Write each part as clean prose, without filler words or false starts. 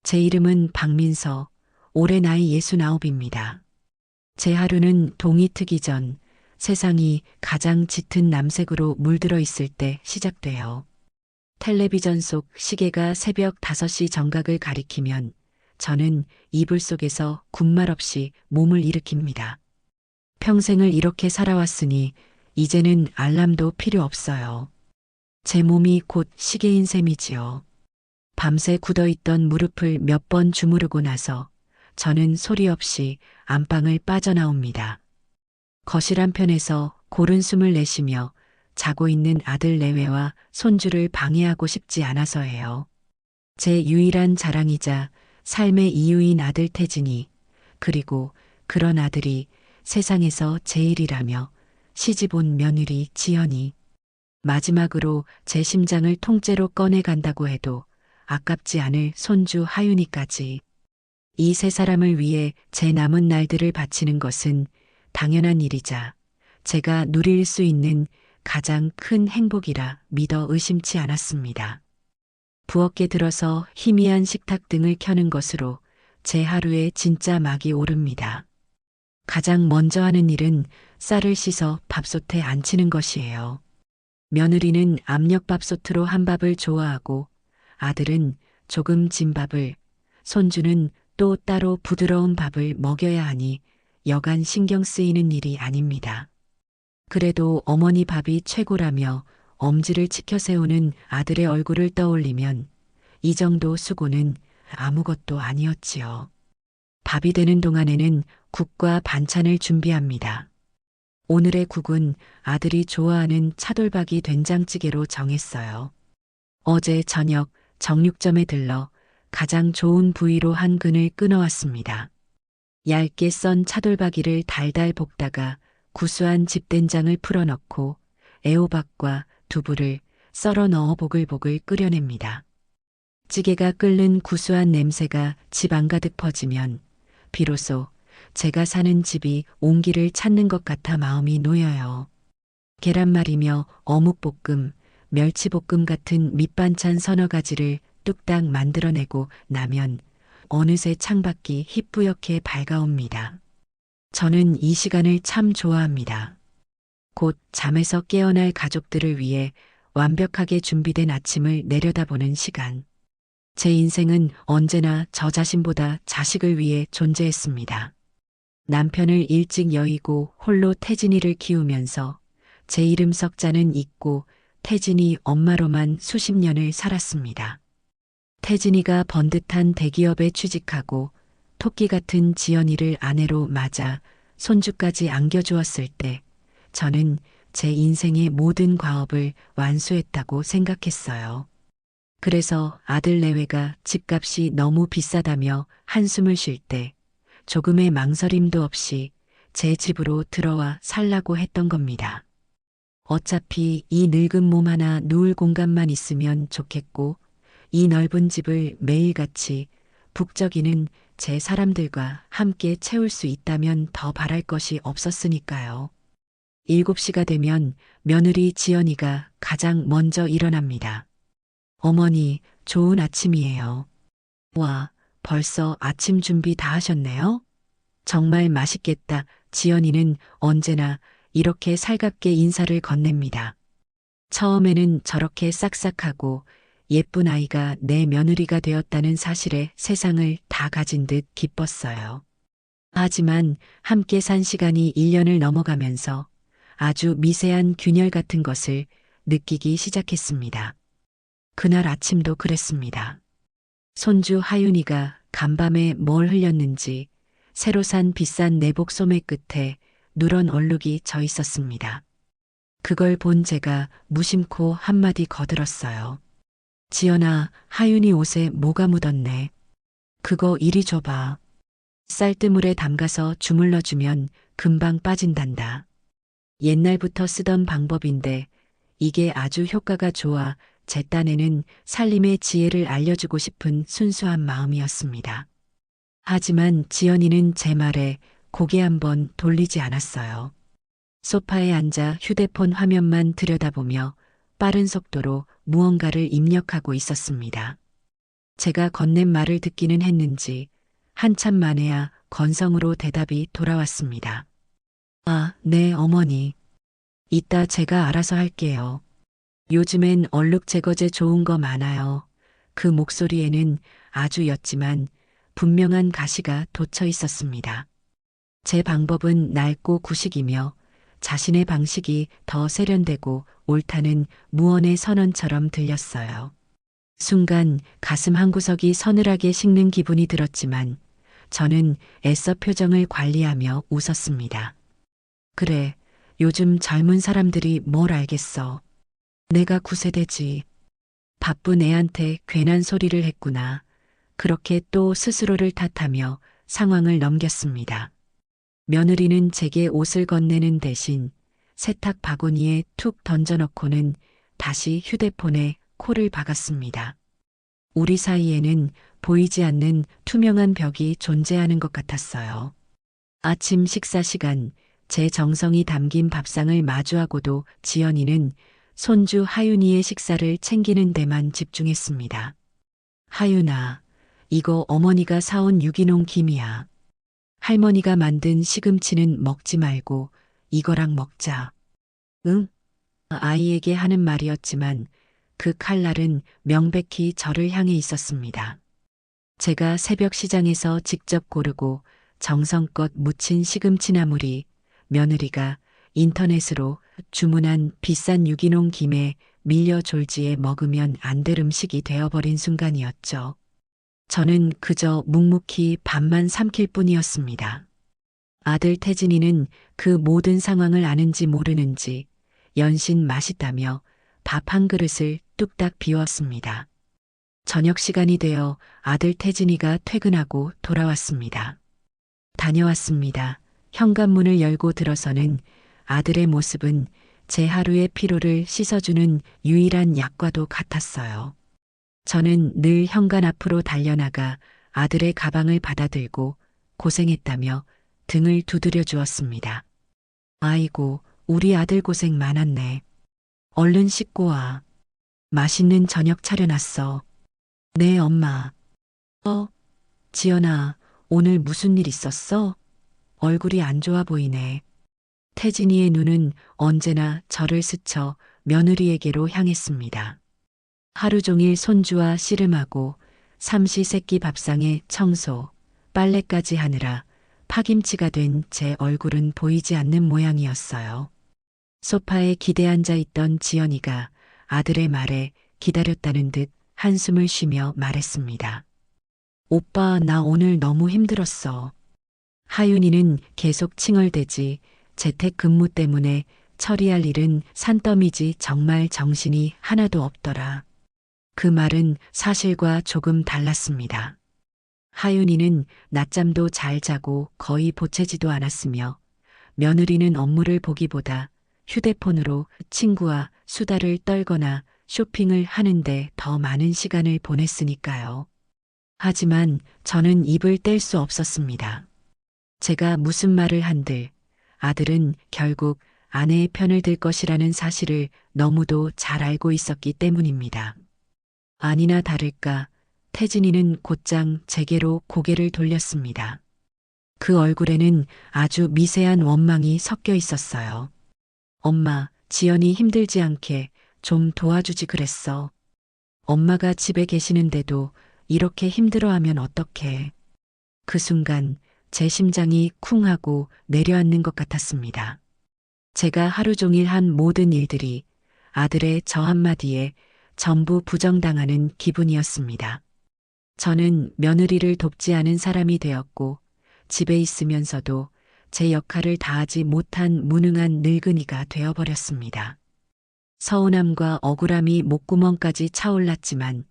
제 이름은 박민서, 올해 나이 69입니다. 제 하루는 동이 트기 전 세상이 가장 짙은 남색으로 물들어 있을 때 시작돼요. 텔레비전 속 시계가 새벽 5시 정각을 가리키면 저는 이불 속에서 군말 없이 몸을 일으킵니다. 평생을 이렇게 살아왔으니 이제는 알람도 필요 없어요. 제 몸이 곧 시계인 셈이지요. 밤새 굳어있던 무릎을 몇 번 주무르고 나서 저는 소리 없이 안방을 빠져나옵니다. 거실 한편에서 고른 숨을 내쉬며 자고 있는 아들 내외와 손주를 방해하고 싶지 않아서예요. 제 유일한 자랑이자 삶의 이유인 아들 태진이, 그리고 그런 아들이 세상에서 제일이라며 시집 온 며느리 지연이, 마지막으로 제 심장을 통째로 꺼내간다고 해도 아깝지 않을 손주 하윤이까지. 이 세 사람을 위해 제 남은 날들을 바치는 것은 당연한 일이자 제가 누릴 수 있는 가장 큰 행복이라 믿어 의심치 않았습니다. 부엌에 들어서 희미한 식탁 등을 켜는 것으로 제 하루에 진짜 막이 오릅니다. 가장 먼저 하는 일은 쌀을 씻어 밥솥에 안치는 것이에요. 며느리는 압력밥솥으로 한 밥을 좋아하고 아들은 조금 진 밥을, 손주는 또 따로 부드러운 밥을 먹여야 하니 여간 신경 쓰이는 일이 아닙니다. 그래도 어머니 밥이 최고라며 엄지를 치켜 세우는 아들의 얼굴을 떠올리면 이 정도 수고는 아무것도 아니었지요. 밥이 되는 동안에는 국과 반찬을 준비합니다. 오늘의 국은 아들이 좋아하는 차돌박이 된장찌개로 정했어요. 어제 저녁 정육점에 들러 가장 좋은 부위로 한 근을 끊어왔습니다. 얇게 썬 차돌박이를 달달 볶다가 구수한 집된장을 풀어넣고 애호박과 두부를 썰어 넣어 보글보글 끓여냅니다. 찌개가 끓는 구수한 냄새가 집 안가득 퍼지면 비로소 제가 사는 집이 온기를 찾는 것 같아 마음이 놓여요. 계란말이며 어묵볶음, 멸치볶음 같은 밑반찬 서너 가지를 뚝딱 만들어내고 나면 어느새 창밖이 희뿌옇게 밝아옵니다. 저는 이 시간을 참 좋아합니다. 곧 잠에서 깨어날 가족들을 위해 완벽하게 준비된 아침을 내려다보는 시간. 제 인생은 언제나 저 자신보다 자식을 위해 존재했습니다. 남편을 일찍 여의고 홀로 태진이를 키우면서 제 이름 석자는 잊고 태진이 엄마로만 수십 년을 살았습니다. 태진이가 번듯한 대기업에 취직하고 토끼 같은 지연이를 아내로 맞아 손주까지 안겨주었을 때 저는 제 인생의 모든 과업을 완수했다고 생각했어요. 그래서 아들 내외가 집값이 너무 비싸다며 한숨을 쉴 때 조금의 망설임도 없이 제 집으로 들어와 살라고 했던 겁니다. 어차피 이 늙은 몸 하나 누울 공간만 있으면 좋겠고 이 넓은 집을 매일같이 북적이는 제 사람들과 함께 채울 수 있다면 더 바랄 것이 없었으니까요. 7시가 되면 며느리 지연이가 가장 먼저 일어납니다. 어머니, 좋은 아침이에요. 와, 벌써 아침 준비 다 하셨네요? 정말 맛있겠다. 지연이는 언제나 이렇게 살갑게 인사를 건넵니다. 처음에는 저렇게 싹싹하고 예쁜 아이가 내 며느리가 되었다는 사실에 세상을 다 가진 듯 기뻤어요. 하지만 함께 산 시간이 1년을 넘어가면서 아주 미세한 균열 같은 것을 느끼기 시작했습니다. 그날 아침도 그랬습니다. 손주 하윤이가 간밤에 뭘 흘렸는지 새로 산 비싼 내복 소매 끝에 누런 얼룩이 져 있었습니다. 그걸 본 제가 무심코 한마디 거들었어요. 지연아, 하윤이 옷에 뭐가 묻었네. 그거 이리 줘봐. 쌀뜨물에 담가서 주물러주면 금방 빠진단다. 옛날부터 쓰던 방법인데 이게 아주 효과가 좋아 제 딴에는 살림의 지혜를 알려주고 싶은 순수한 마음이었습니다. 하지만 지연이는 제 말에 고개 한번 돌리지 않았어요. 소파에 앉아 휴대폰 화면만 들여다보며 빠른 속도로 무언가를 입력하고 있었습니다. 제가 건넨 말을 듣기는 했는지 한참 만에야 건성으로 대답이 돌아왔습니다. 아, 네, 어머니. 이따 제가 알아서 할게요. 요즘엔 얼룩 제거제 좋은 거 많아요. 그 목소리에는 아주 옅지만 분명한 가시가 돋쳐 있었습니다. 제 방법은 낡고 구식이며 자신의 방식이 더 세련되고 옳다는 무언의 선언처럼 들렸어요. 순간 가슴 한구석이 서늘하게 식는 기분이 들었지만 저는 애써 표정을 관리하며 웃었습니다. 그래, 요즘 젊은 사람들이 뭘 알겠어. 내가 9세대지. 바쁜 애한테 괜한 소리를 했구나. 그렇게 또 스스로를 탓하며 상황을 넘겼습니다. 며느리는 제게 옷을 건네는 대신 세탁 바구니에 툭 던져놓고는 다시 휴대폰에 코를 박았습니다. 우리 사이에는 보이지 않는 투명한 벽이 존재하는 것 같았어요. 아침 식사 시간, 제 정성이 담긴 밥상을 마주하고도 지연이는 손주 하윤이의 식사를 챙기는 데만 집중했습니다. 하윤아, 이거 어머니가 사온 유기농 김이야. 할머니가 만든 시금치는 먹지 말고 이거랑 먹자. 응? 아이에게 하는 말이었지만 그 칼날은 명백히 저를 향해 있었습니다. 제가 새벽 시장에서 직접 고르고 정성껏 무친 시금치나물이 며느리가 인터넷으로 주문한 비싼 유기농 김에 밀려 졸지에 먹으면 안 될 음식이 되어버린 순간이었죠. 저는 그저 묵묵히 밥만 삼킬 뿐이었습니다. 아들 태진이는 그 모든 상황을 아는지 모르는지 연신 맛있다며 밥 한 그릇을 뚝딱 비웠습니다. 저녁 시간이 되어 아들 태진이가 퇴근하고 돌아왔습니다. 다녀왔습니다. 현관문을 열고 들어서는 아들의 모습은 제 하루의 피로를 씻어주는 유일한 약과도 같았어요. 저는 늘 현관 앞으로 달려나가 아들의 가방을 받아들고 고생했다며 등을 두드려 주었습니다. 아이고, 우리 아들 고생 많았네. 얼른 씻고 와. 맛있는 저녁 차려놨어. 네, 엄마. 지연아, 오늘 무슨 일 있었어? 얼굴이 안 좋아 보이네. 태진이의 눈은 언제나 저를 스쳐 며느리에게로 향했습니다. 하루 종일 손주와 씨름하고 삼시세끼 밥상에 청소, 빨래까지 하느라 파김치가 된 제 얼굴은 보이지 않는 모양이었어요. 소파에 기대 앉아 있던 지연이가 아들의 말에 기다렸다는 듯 한숨을 쉬며 말했습니다. 오빠, 나 오늘 너무 힘들었어. 하윤이는 계속 칭얼대지 재택 근무 때문에 처리할 일은 산더미지 정말 정신이 하나도 없더라. 그 말은 사실과 조금 달랐습니다. 하윤이는 낮잠도 잘 자고 거의 보채지도 않았으며 며느리는 업무를 보기보다 휴대폰으로 친구와 수다를 떨거나 쇼핑을 하는데 더 많은 시간을 보냈으니까요. 하지만 저는 입을 뗄 수 없었습니다. 제가 무슨 말을 한들 아들은 결국 아내의 편을 들 것이라는 사실을 너무도 잘 알고 있었기 때문입니다. 아니나 다를까 태진이는 곧장 제게로 고개를 돌렸습니다. 그 얼굴에는 아주 미세한 원망이 섞여 있었어요. 엄마, 지연이 힘들지 않게 좀 도와주지 그랬어. 엄마가 집에 계시는데도 이렇게 힘들어하면 어떡해. 그 순간 제 심장이 쿵 하고 내려앉는 것 같았습니다. 제가 하루 종일 한 모든 일들이 아들의 저 한마디에 전부 부정당하는 기분이었습니다. 저는 며느리를 돕지 않은 사람이 되었고 집에 있으면서도 제 역할을 다하지 못한 무능한 늙은이가 되어버렸습니다. 서운함과 억울함이 목구멍까지 차올랐지만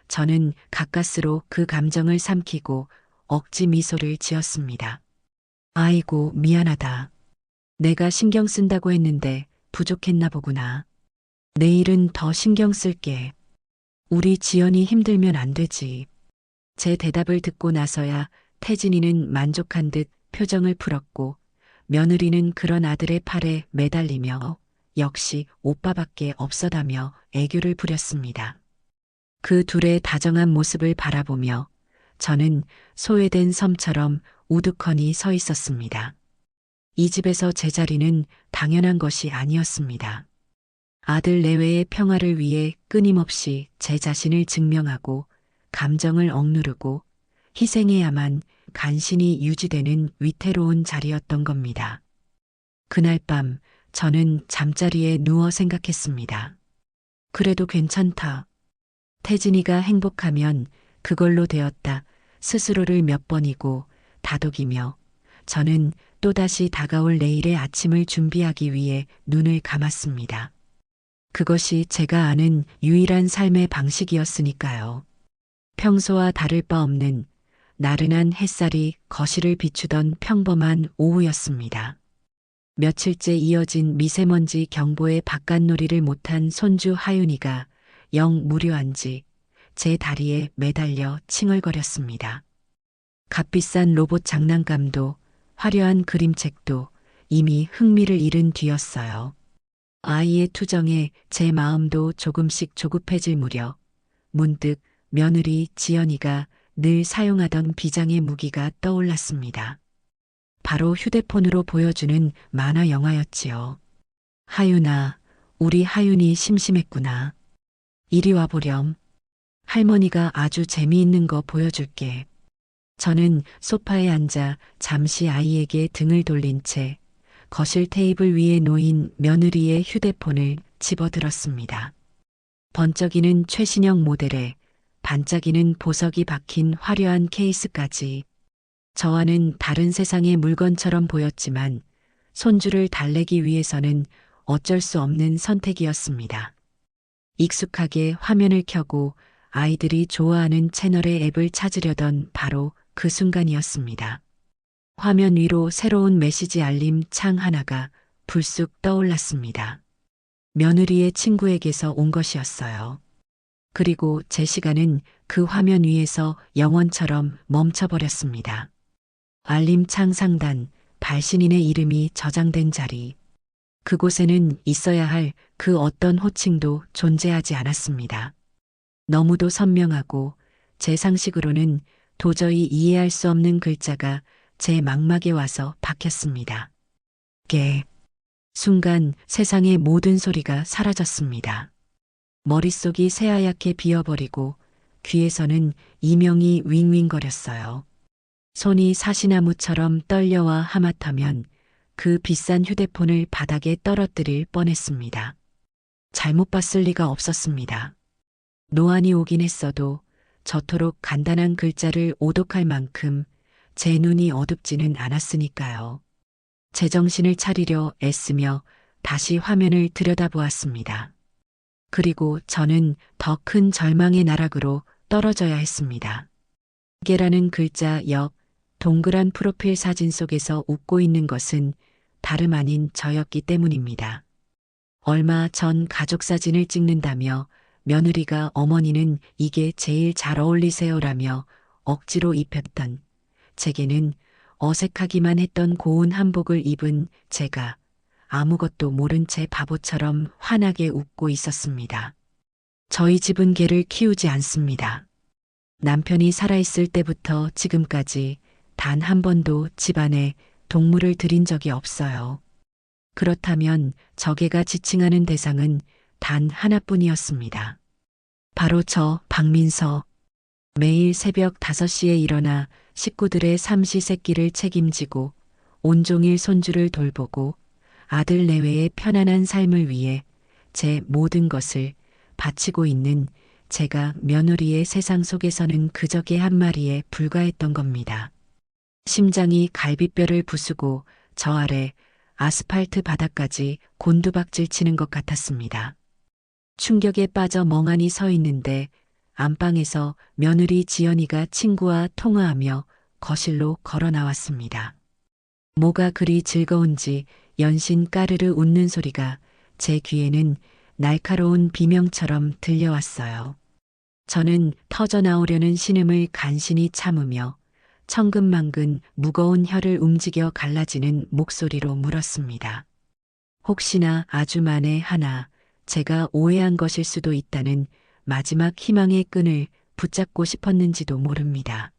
저는 가까스로 그 감정을 삼키고 억지 미소를 지었습니다. 아이고, 미안하다. 내가 신경 쓴다고 했는데 부족했나 보구나. 내일은 더 신경 쓸게. 우리 지연이 힘들면 안 되지. 제 대답을 듣고 나서야 태진이는 만족한 듯 표정을 풀었고 며느리는 그런 아들의 팔에 매달리며 역시 오빠밖에 없어다며 애교를 부렸습니다. 그 둘의 다정한 모습을 바라보며 저는 소외된 섬처럼 우두커니 서 있었습니다. 이 집에서 제 자리는 당연한 것이 아니었습니다. 아들 내외의 평화를 위해 끊임없이 제 자신을 증명하고 감정을 억누르고 희생해야만 간신히 유지되는 위태로운 자리였던 겁니다. 그날 밤 저는 잠자리에 누워 생각했습니다. 그래도 괜찮다. 태진이가 행복하면 그걸로 되었다. 스스로를 몇 번이고 다독이며 저는 또다시 다가올 내일의 아침을 준비하기 위해 눈을 감았습니다. 그것이 제가 아는 유일한 삶의 방식이었으니까요. 평소와 다를 바 없는 나른한 햇살이 거실을 비추던 평범한 오후였습니다. 며칠째 이어진 미세먼지 경보에 바깥놀이를 못한 손주 하윤이가 영 무료한지 제 다리에 매달려 칭얼거렸습니다. 값비싼 로봇 장난감도 화려한 그림책도 이미 흥미를 잃은 뒤였어요. 아이의 투정에 제 마음도 조금씩 조급해질 무렵 문득 며느리 지연이가 늘 사용하던 비장의 무기가 떠올랐습니다. 바로 휴대폰으로 보여주는 만화 영화였지요. 하윤아, 우리 하윤이 심심했구나. 이리 와보렴. 할머니가 아주 재미있는 거 보여줄게. 저는 소파에 앉아 잠시 아이에게 등을 돌린 채 거실 테이블 위에 놓인 며느리의 휴대폰을 집어들었습니다. 번쩍이는 최신형 모델에 반짝이는 보석이 박힌 화려한 케이스까지 저와는 다른 세상의 물건처럼 보였지만 손주를 달래기 위해서는 어쩔 수 없는 선택이었습니다. 익숙하게 화면을 켜고 아이들이 좋아하는 채널의 앱을 찾으려던 바로 그 순간이었습니다. 화면 위로 새로운 메시지 알림 창 하나가 불쑥 떠올랐습니다. 며느리의 친구에게서 온 것이었어요. 그리고 제 시간은 그 화면 위에서 영원처럼 멈춰버렸습니다. 알림창 상단, 발신인의 이름이 저장된 자리. 그곳에는 있어야 할 그 어떤 호칭도 존재하지 않았습니다. 너무도 선명하고 제 상식으로는 도저히 이해할 수 없는 글자가 제 망막에 와서 박혔습니다. 순간 세상의 모든 소리가 사라졌습니다. 머릿속이 새하얗게 비어버리고 귀에서는 이명이 윙윙거렸어요. 손이 사시나무처럼 떨려와 하마터면 그 비싼 휴대폰을 바닥에 떨어뜨릴 뻔했습니다. 잘못 봤을 리가 없었습니다. 노안이 오긴 했어도 저토록 간단한 글자를 오독할 만큼 제 눈이 어둡지는 않았으니까요. 제정신을 차리려 애쓰며 다시 화면을 들여다보았습니다. 그리고 저는 더 큰 절망의 나락으로 떨어져야 했습니다. 개라는 글자 옆 동그란 프로필 사진 속에서 웃고 있는 것은 다름 아닌 저였기 때문입니다. 얼마 전 가족 사진을 찍는다며 며느리가 어머니는 이게 제일 잘 어울리세요라며 억지로 입혔던 제게는 어색하기만 했던 고운 한복을 입은 제가 아무것도 모른 채 바보처럼 환하게 웃고 있었습니다. 저희 집은 개를 키우지 않습니다. 남편이 살아있을 때부터 지금까지 단 한 번도 집안에 동물을 들인 적이 없어요. 그렇다면 저 개가 지칭하는 대상은 단 하나뿐이었습니다. 바로 저 박민서. 매일 새벽 5시에 일어나 식구들의 삼시세끼를 책임지고 온종일 손주를 돌보고 아들 내외의 편안한 삶을 위해 제 모든 것을 바치고 있는 제가 며느리의 세상 속에서는 그저 개 한 마리에 불과했던 겁니다. 심장이 갈비뼈를 부수고 저 아래 아스팔트 바닥까지 곤두박질 치는 것 같았습니다. 충격에 빠져 멍하니 서 있는데 안방에서 며느리 지연이가 친구와 통화하며 거실로 걸어 나왔습니다. 뭐가 그리 즐거운지 연신 까르르 웃는 소리가 제 귀에는 날카로운 비명처럼 들려왔어요. 저는 터져나오려는 신음을 간신히 참으며 천근만근 무거운 혀를 움직여 갈라지는 목소리로 물었습니다. 혹시나 아주 만에 하나 제가 오해한 것일 수도 있다는 마지막 희망의 끈을 붙잡고 싶었는지도 모릅니다.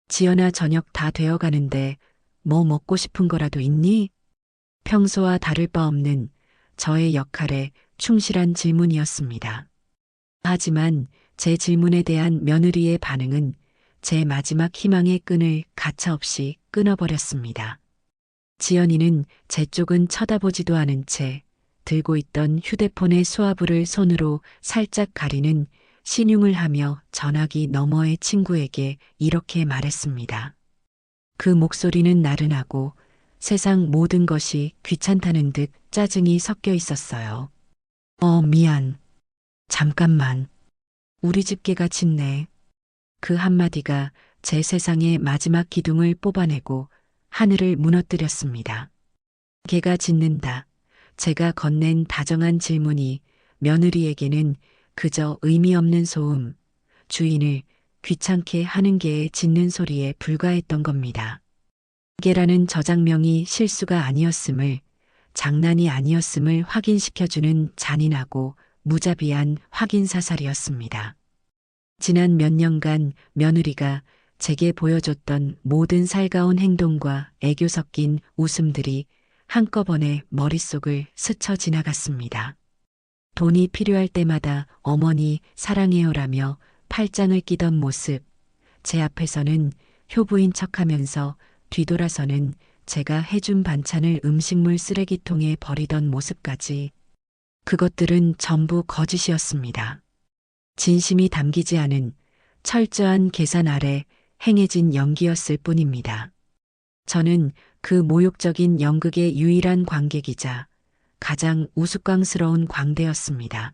지연아, 저녁 다 되어 가는데 뭐 먹고 싶은 거라도 있니? 평소와 다를 바 없는 저의 역할에 충실한 질문이었습니다. 하지만 제 질문에 대한 며느리의 반응은 제 마지막 희망의 끈을 가차없이 끊어버렸습니다. 지연이는 제 쪽은 쳐다보지도 않은 채 들고 있던 휴대폰의 수화부를 손으로 살짝 가리는 신용을 하며 전화기 너머의 친구에게 이렇게 말했습니다. 그 목소리는 나른하고 세상 모든 것이 귀찮다는 듯 짜증이 섞여 있었어요. 미안. 잠깐만. 우리 집 개가 짖네. 그 한마디가 제 세상의 마지막 기둥을 뽑아내고 하늘을 무너뜨렸습니다. 개가 짖는다. 제가 건넨 다정한 질문이 며느리에게는 그저 의미 없는 소음, 주인을 귀찮게 하는 개의 짖는 소리에 불과했던 겁니다. 개라는 저장명이 실수가 아니었음을, 장난이 아니었음을 확인시켜주는 잔인하고 무자비한 확인사살이었습니다. 지난 몇 년간 며느리가 제게 보여줬던 모든 살가운 행동과 애교 섞인 웃음들이 한꺼번에 머릿속을 스쳐 지나갔습니다. 돈이 필요할 때마다 어머니 사랑해요라며 팔짱을 끼던 모습, 제 앞에서는 효부인 척하면서 뒤돌아서는 제가 해준 반찬을 음식물 쓰레기통에 버리던 모습까지, 그것들은 전부 거짓이었습니다. 진심이 담기지 않은 철저한 계산 아래 행해진 연기였을 뿐입니다. 저는 그 모욕적인 연극의 유일한 관객이자 가장 우스꽝스러운 광대였습니다.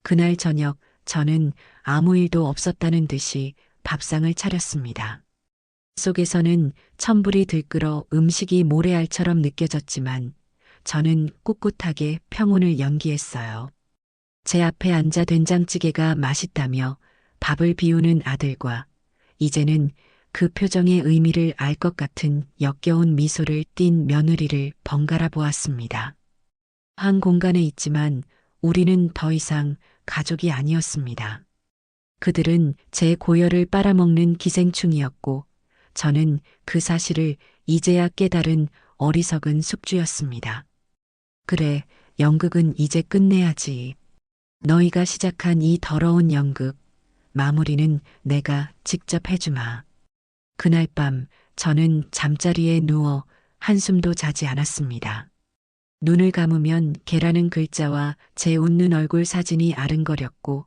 그날 저녁 저는 아무 일도 없었다는 듯이 밥상을 차렸습니다. 속에서는 천불이 들끓어 음식이 모래알처럼 느껴졌지만 저는 꿋꿋하게 평온을 연기했어요. 제 앞에 앉아 된장찌개가 맛있다며 밥을 비우는 아들과 이제는 그 표정의 의미를 알 것 같은 역겨운 미소를 띤 며느리를 번갈아 보았습니다. 한 공간에 있지만 우리는 더 이상 가족이 아니었습니다. 그들은 제 고열을 빨아먹는 기생충이었고 저는 그 사실을 이제야 깨달은 어리석은 숙주였습니다. 그래, 연극은 이제 끝내야지. 너희가 시작한 이 더러운 연극, 마무리는 내가 직접 해주마. 그날 밤 저는 잠자리에 누워 한숨도 자지 않았습니다. 눈을 감으면 개라는 글자와 제 웃는 얼굴 사진이 아른거렸고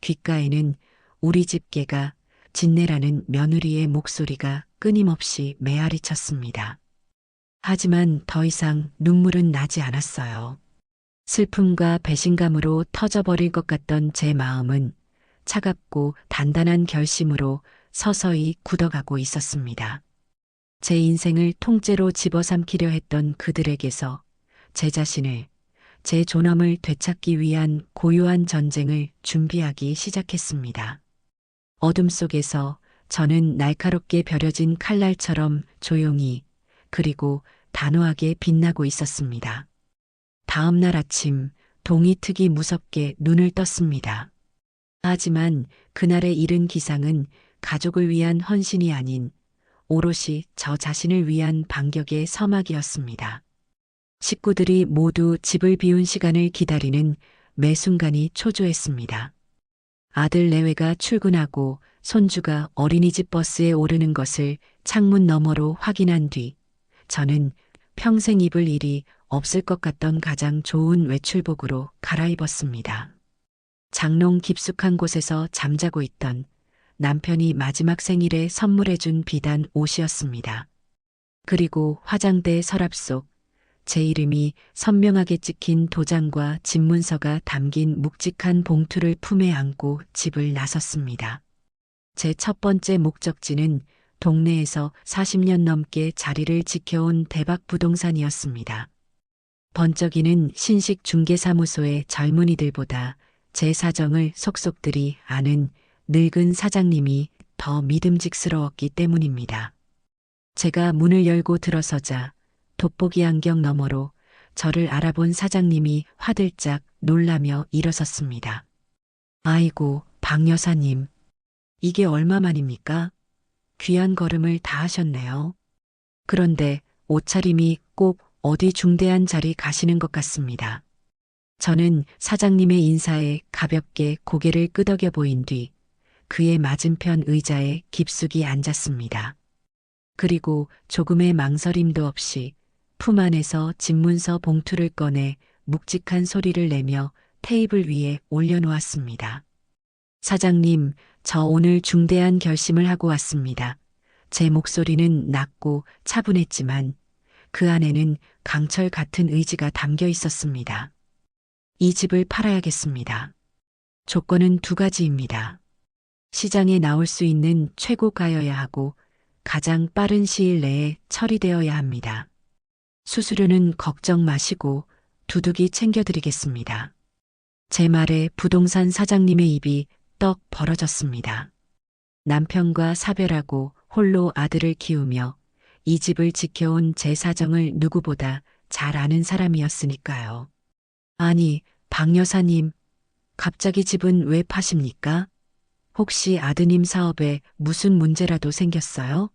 귓가에는 우리 집 개가 짖네라는 며느리의 목소리가 끊임없이 메아리쳤습니다. 하지만 더 이상 눈물은 나지 않았어요. 슬픔과 배신감으로 터져버릴 것 같던 제 마음은 차갑고 단단한 결심으로 서서히 굳어가고 있었습니다. 제 인생을 통째로 집어삼키려 했던 그들에게서 제 자신을, 제 존엄을 되찾기 위한 고요한 전쟁을 준비하기 시작했습니다. 어둠 속에서 저는 날카롭게 벼려진 칼날처럼 조용히 그리고 단호하게 빛나고 있었습니다. 다음 날 아침 동이특이 무섭게 눈을 떴습니다. 하지만 그날의 이른 기상은 가족을 위한 헌신이 아닌 오롯이 저 자신을 위한 반격의 서막이었습니다. 식구들이 모두 집을 비운 시간을 기다리는 매 순간이 초조했습니다. 아들 내외가 출근하고 손주가 어린이집 버스에 오르는 것을 창문 너머로 확인한 뒤 저는 평생 입을 일이 없을 것 같던 가장 좋은 외출복으로 갈아입었습니다. 장롱 깊숙한 곳에서 잠자고 있던 남편이 마지막 생일에 선물해준 비단 옷이었습니다. 그리고 화장대 서랍 속 제 이름이 선명하게 찍힌 도장과 집문서가 담긴 묵직한 봉투를 품에 안고 집을 나섰습니다. 제 첫 번째 목적지는 동네에서 40년 넘게 자리를 지켜온 대박 부동산이었습니다. 번쩍이는 신식 중개사무소의 젊은이들보다 제 사정을 속속들이 아는 늙은 사장님이 더 믿음직스러웠기 때문입니다. 제가 문을 열고 들어서자 돋보기 안경 너머로 저를 알아본 사장님이 화들짝 놀라며 일어섰습니다. 아이고, 박 여사님. 이게 얼마만입니까? 귀한 걸음을 다 하셨네요. 그런데 옷차림이 꼭 어디 중대한 자리 가시는 것 같습니다. 저는 사장님의 인사에 가볍게 고개를 끄덕여 보인 뒤 그의 맞은편 의자에 깊숙이 앉았습니다. 그리고 조금의 망설임도 없이 품 안에서 집문서 봉투를 꺼내 묵직한 소리를 내며 테이블 위에 올려놓았습니다. 사장님, 저 오늘 중대한 결심을 하고 왔습니다. 제 목소리는 낮고 차분했지만 그 안에는 강철 같은 의지가 담겨 있었습니다. 이 집을 팔아야겠습니다. 조건은 두 가지입니다. 시장에 나올 수 있는 최고가여야 하고 가장 빠른 시일 내에 처리되어야 합니다. 수수료는 걱정 마시고 두둑이 챙겨드리겠습니다. 제 말에 부동산 사장님의 입이 떡 벌어졌습니다. 남편과 사별하고 홀로 아들을 키우며 이 집을 지켜온 제 사정을 누구보다 잘 아는 사람이었으니까요. 아니, 박 여사님, 갑자기 집은 왜 파십니까? 혹시 아드님 사업에 무슨 문제라도 생겼어요?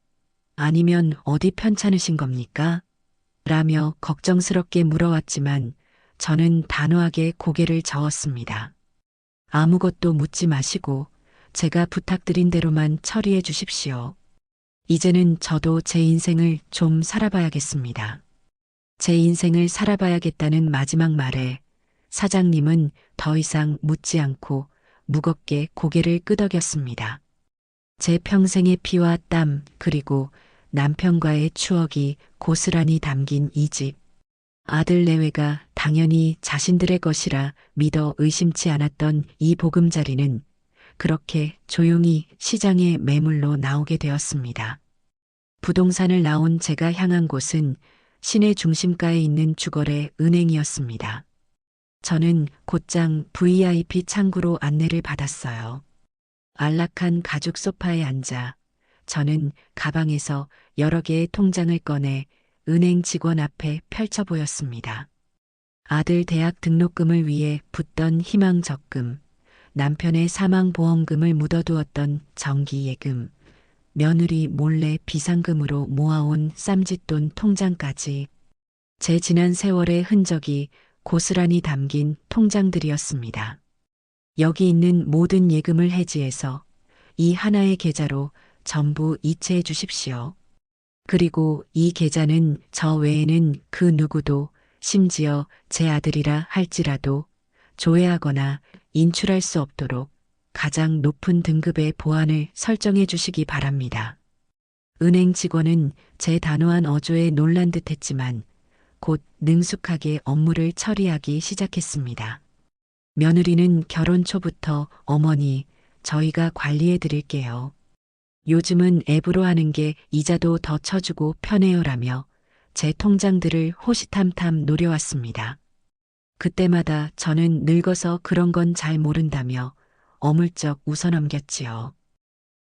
아니면 어디 편찮으신 겁니까? 라며 걱정스럽게 물어왔지만 저는 단호하게 고개를 저었습니다. 아무것도 묻지 마시고 제가 부탁드린 대로만 처리해 주십시오. 이제는 저도 제 인생을 좀 살아봐야겠습니다. 제 인생을 살아봐야겠다는 마지막 말에 사장님은 더 이상 묻지 않고 무겁게 고개를 끄덕였습니다. 제 평생의 피와 땀 그리고 남편과의 추억이 고스란히 담긴 이 집. 아들 내외가 당연히 자신들의 것이라 믿어 의심치 않았던 이 보금자리는 그렇게 조용히 시장의 매물로 나오게 되었습니다. 부동산을 나온 제가 향한 곳은 시내 중심가에 있는 주거래 은행이었습니다. 저는 곧장 VIP 창구로 안내를 받았어요. 안락한 가죽 소파에 앉아 저는 가방에서 여러 개의 통장을 꺼내 은행 직원 앞에 펼쳐 보였습니다. 아들 대학 등록금을 위해 붓던 희망 적금, 남편의 사망보험금을 묻어두었던 정기예금, 며느리 몰래 비상금으로 모아온 쌈짓돈 통장까지 제 지난 세월의 흔적이 고스란히 담긴 통장들이었습니다. 여기 있는 모든 예금을 해지해서 이 하나의 계좌로 전부 이체해 주십시오. 그리고 이 계좌는 저 외에는 그 누구도 심지어 제 아들이라 할지라도 조회하거나 인출할 수 없도록 가장 높은 등급의 보안을 설정해 주시기 바랍니다. 은행 직원은 제 단호한 어조에 놀란 듯 했지만 곧 능숙하게 업무를 처리하기 시작했습니다. 며느리는 결혼 초부터 어머니, 저희가 관리해 드릴게요. 요즘은 앱으로 하는 게 이자도 더 쳐주고 편해요라며 제 통장들을 호시탐탐 노려왔습니다. 그때마다 저는 늙어서 그런 건 잘 모른다며 어물쩍 웃어넘겼지요.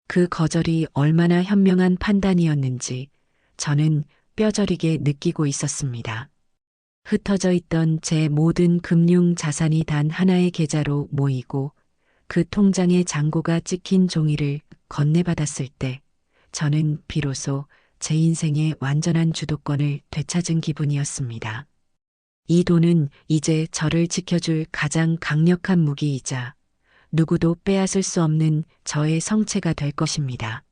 그 거절이 얼마나 현명한 판단이었는지 저는 뼈저리게 느끼고 있었습니다. 흩어져 있던 제 모든 금융 자산이 단 하나의 계좌로 모이고 그 통장에 잔고가 찍힌 종이를 건네받았을 때 저는 비로소 제 인생의 완전한 주도권을 되찾은 기분이었습니다. 이 돈은 이제 저를 지켜줄 가장 강력한 무기이자 누구도 빼앗을 수 없는 저의 성체가 될 것입니다.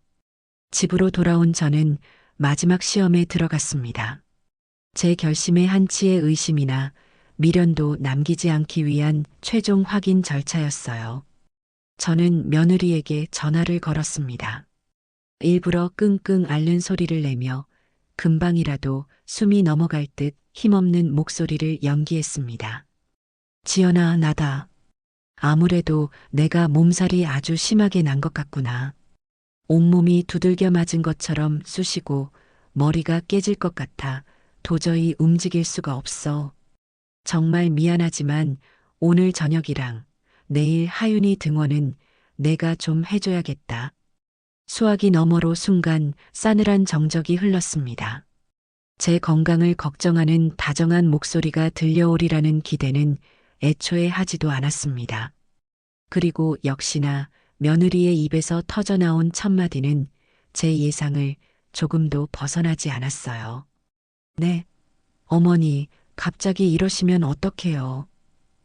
집으로 돌아온 저는 마지막 시험에 들어갔습니다. 제 결심의 한치의 의심이나 미련도 남기지 않기 위한 최종 확인 절차였어요. 저는 며느리에게 전화를 걸었습니다. 일부러 끙끙 앓는 소리를 내며 금방이라도 숨이 넘어갈 듯 힘없는 목소리를 연기했습니다. 지연아, 나다. 아무래도 내가 몸살이 아주 심하게 난 것 같구나. 온몸이 두들겨 맞은 것처럼 쑤시고 머리가 깨질 것 같아 도저히 움직일 수가 없어. 정말 미안하지만 오늘 저녁이랑 내일 하윤이 등원은 내가 좀 해줘야겠다. 수화기 너머로 순간 싸늘한 정적이 흘렀습니다. 제 건강을 걱정하는 다정한 목소리가 들려오리라는 기대는 애초에 하지도 않았습니다. 그리고 역시나 며느리의 입에서 터져나온 첫마디는 제 예상을 조금도 벗어나지 않았어요. 네, 어머니, 갑자기 이러시면 어떡해요.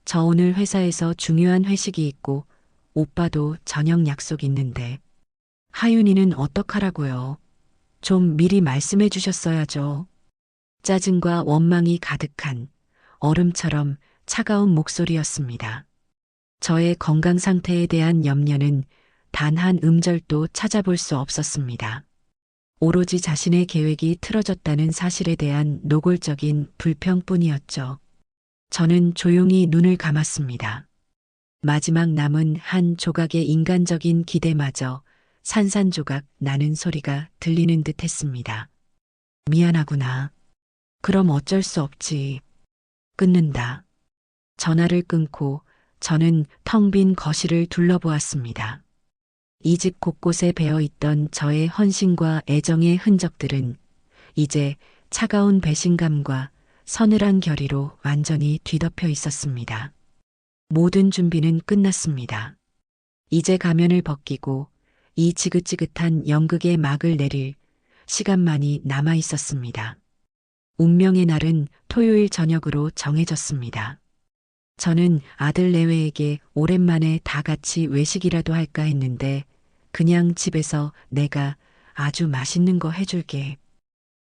저 오늘 회사에서 중요한 회식이 있고 오빠도 저녁 약속 있는데 하윤이는 어떡하라고요. 좀 미리 말씀해 주셨어야죠. 짜증과 원망이 가득한 얼음처럼 차가운 목소리였습니다. 저의 건강 상태에 대한 염려는 단 한 음절도 찾아볼 수 없었습니다. 오로지 자신의 계획이 틀어졌다는 사실에 대한 노골적인 불평뿐이었죠. 저는 조용히 눈을 감았습니다. 마지막 남은 한 조각의 인간적인 기대마저 산산조각 나는 소리가 들리는 듯 했습니다. 미안하구나. 그럼 어쩔 수 없지. 끊는다. 전화를 끊고 저는 텅 빈 거실을 둘러보았습니다. 이 집 곳곳에 배어 있던 저의 헌신과 애정의 흔적들은 이제 차가운 배신감과 서늘한 결의로 완전히 뒤덮여 있었습니다. 모든 준비는 끝났습니다. 이제 가면을 벗기고 이 지긋지긋한 연극의 막을 내릴 시간만이 남아 있었습니다. 운명의 날은 토요일 저녁으로 정해졌습니다. 저는 아들 내외에게 오랜만에 다 같이 외식이라도 할까 했는데 그냥 집에서 내가 아주 맛있는 거 해줄게.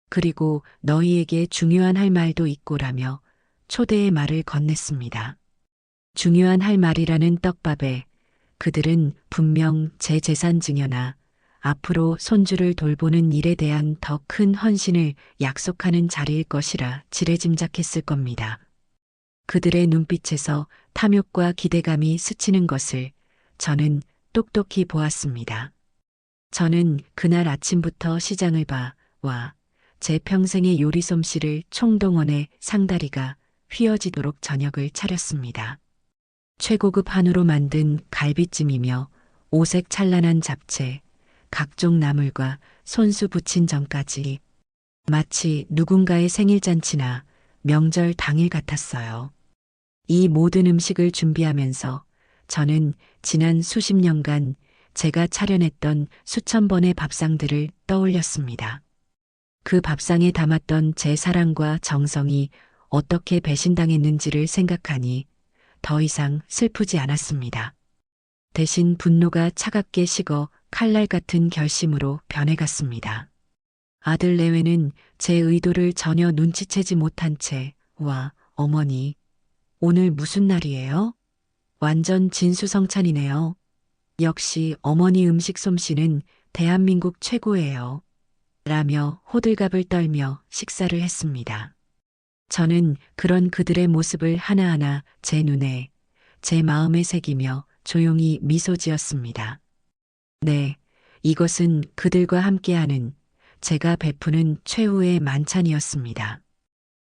그리고 너희에게 중요한 할 말도 있고라며 초대의 말을 건넸습니다. 중요한 할 말이라는 떡밥에 그들은 분명 제 재산 증여나 앞으로 손주를 돌보는 일에 대한 더 큰 헌신을 약속하는 자리일 것이라 지레짐작했을 겁니다. 그들의 눈빛에서 탐욕과 기대감이 스치는 것을 저는 똑똑히 보았습니다. 저는 그날 아침부터 시장을 와 제 평생의 요리 솜씨를 총동원해 상다리가 휘어지도록 저녁을 차렸습니다. 최고급 한우로 만든 갈비찜이며 오색 찬란한 잡채, 각종 나물과 손수 부친 전까지 마치 누군가의 생일잔치나 명절 당일 같았어요. 이 모든 음식을 준비하면서 저는 지난 수십 년간 제가 차려냈던 수천 번의 밥상들을 떠올렸습니다. 그 밥상에 담았던 제 사랑과 정성이 어떻게 배신당했는지를 생각하니 더 이상 슬프지 않았습니다. 대신 분노가 차갑게 식어 칼날 같은 결심으로 변해갔습니다. 아들 내외는 제 의도를 전혀 눈치채지 못한 채, 와, 어머니, 오늘 무슨 날이에요? 완전 진수성찬이네요. 역시 어머니 음식 솜씨는 대한민국 최고예요. 라며 호들갑을 떨며 식사를 했습니다. 저는 그런 그들의 모습을 하나하나 제 눈에, 제 마음에 새기며 조용히 미소 지었습니다. 네, 이것은 그들과 함께하는 제가 베푸는 최후의 만찬이었습니다.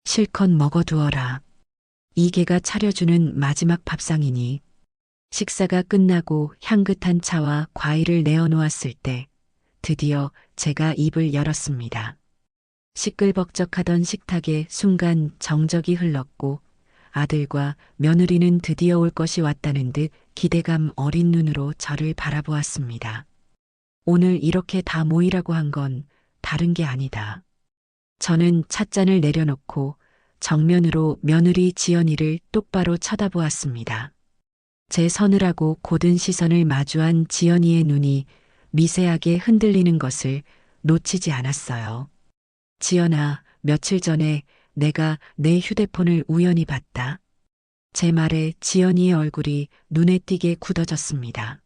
실컷 먹어두어라. 이 개가 차려주는 마지막 밥상이니. 식사가 끝나고 향긋한 차와 과일을 내어놓았을 때 드디어 제가 입을 열었습니다. 시끌벅적하던 식탁에 순간 정적이 흘렀고 아들과 며느리는 드디어 올 것이 왔다는 듯 기대감 어린 눈으로 저를 바라보았습니다. 오늘 이렇게 다 모이라고 한 건 다른 게 아니다. 저는 찻잔을 내려놓고 정면으로 며느리 지연이를 똑바로 쳐다보았습니다. 제 서늘하고 고든 시선을 마주한 지연이의 눈이 미세하게 흔들리는 것을 놓치지 않았어요. 지연아, 며칠 전에 내가 내 휴대폰을 우연히 봤다. 제 말에 지연이의 얼굴이 눈에 띄게 굳어졌습니다.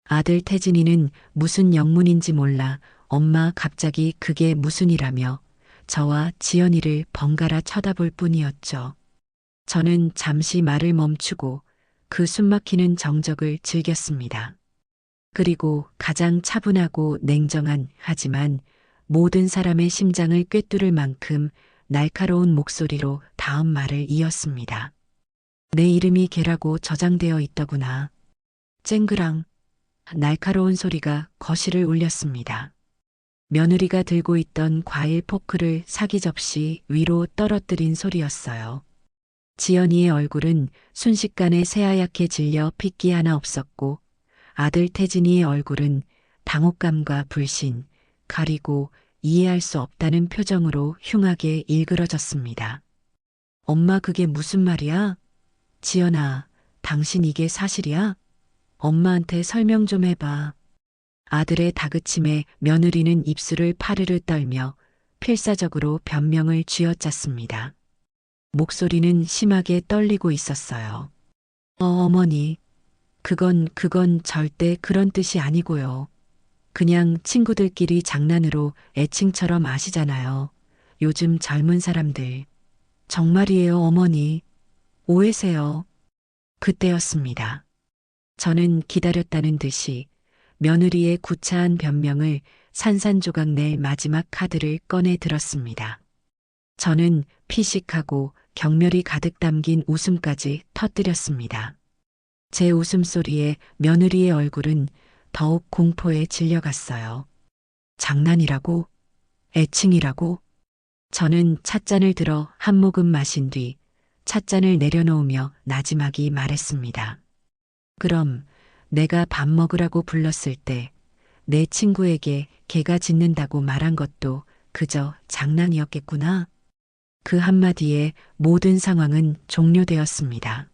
아들 태진이는 무슨 영문인지 몰라 엄마 갑자기 그게 무슨 이라며 저와 지연이를 번갈아 쳐다볼 뿐이었죠. 저는 잠시 말을 멈추고 그 숨막히는 정적을 즐겼습니다. 그리고 가장 차분하고 냉정한 하지만 모든 사람의 심장을 꿰뚫을 만큼 날카로운 목소리로 다음 말을 이었습니다. 내 이름이 개라고 저장되어 있더구나. 쨍그랑 날카로운 소리가 거실을 울렸습니다. 며느리가 들고 있던 과일 포크를 사기 접시 위로 떨어뜨린 소리였어요. 지연이의 얼굴은 순식간에 새하얗게 질려 핏기 하나 없었고 아들 태진이의 얼굴은 당혹감과 불신, 가리고 이해할 수 없다는 표정으로 흉하게 일그러졌습니다. 엄마 그게 무슨 말이야? 지연아, 당신 이게 사실이야? 엄마한테 설명 좀 해봐. 아들의 다그침에 며느리는 입술을 파르르 떨며 필사적으로 변명을 쥐어짰습니다. 목소리는 심하게 떨리고 있었어요. 어머니, 그건 절대 그런 뜻이 아니고요. 그냥 친구들끼리 장난으로 애칭처럼 아시잖아요. 요즘 젊은 사람들. 정말이에요, 어머니. 오해세요. 그때였습니다. 저는 기다렸다는 듯이 며느리의 구차한 변명을 산산조각 낼 마지막 카드를 꺼내 들었습니다. 저는 피식하고 경멸이 가득 담긴 웃음까지 터뜨렸습니다. 제 웃음소리에 며느리의 얼굴은 더욱 공포에 질려갔어요. 장난이라고? 애칭이라고? 저는 찻잔을 들어 한 모금 마신 뒤 찻잔을 내려놓으며 나지막이 말했습니다. 그럼 내가 밥 먹으라고 불렀을 때 내 친구에게 개가 짖는다고 말한 것도 그저 장난이었겠구나. 그 한마디에 모든 상황은 종료되었습니다.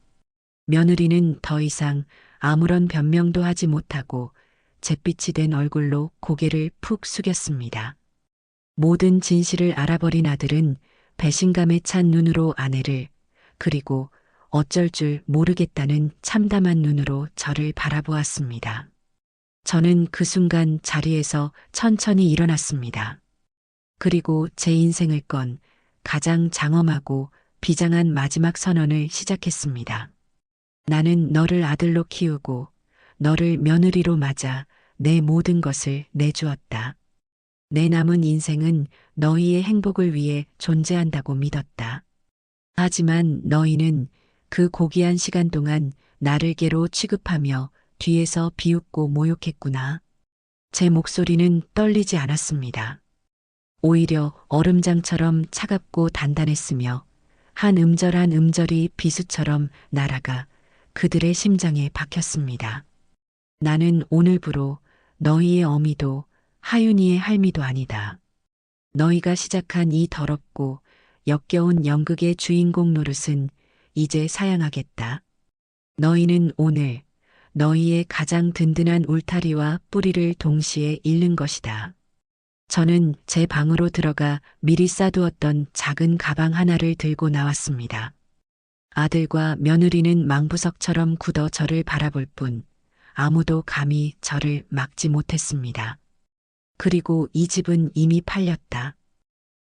며느리는 더 이상 아무런 변명도 하지 못하고 잿빛이 된 얼굴로 고개를 푹 숙였습니다. 모든 진실을 알아버린 아들은 배신감에 찬 눈으로 아내를, 그리고 어쩔 줄 모르겠다는 참담한 눈으로 저를 바라보았습니다. 저는 그 순간 자리에서 천천히 일어났습니다. 그리고 제 인생을 건 가장 장엄하고 비장한 마지막 선언을 시작했습니다. 나는 너를 아들로 키우고 너를 며느리로 맞아 내 모든 것을 내주었다. 내 남은 인생은 너희의 행복을 위해 존재한다고 믿었다. 하지만 너희는 그 고귀한 시간 동안 나를 개로 취급하며 뒤에서 비웃고 모욕했구나. 제 목소리는 떨리지 않았습니다. 오히려 얼음장처럼 차갑고 단단했으며 한 음절 한 음절이 비수처럼 날아가 그들의 심장에 박혔습니다. 나는 오늘부로 너희의 어미도 하윤이의 할미도 아니다. 너희가 시작한 이 더럽고 역겨운 연극의 주인공 노릇은 이제 사양하겠다. 너희는 오늘 너희의 가장 든든한 울타리와 뿌리를 동시에 잃는 것이다. 저는 제 방으로 들어가 미리 싸두었던 작은 가방 하나를 들고 나왔습니다. 아들과 며느리는 망부석처럼 굳어 저를 바라볼 뿐 아무도 감히 저를 막지 못했습니다. 그리고 이 집은 이미 팔렸다.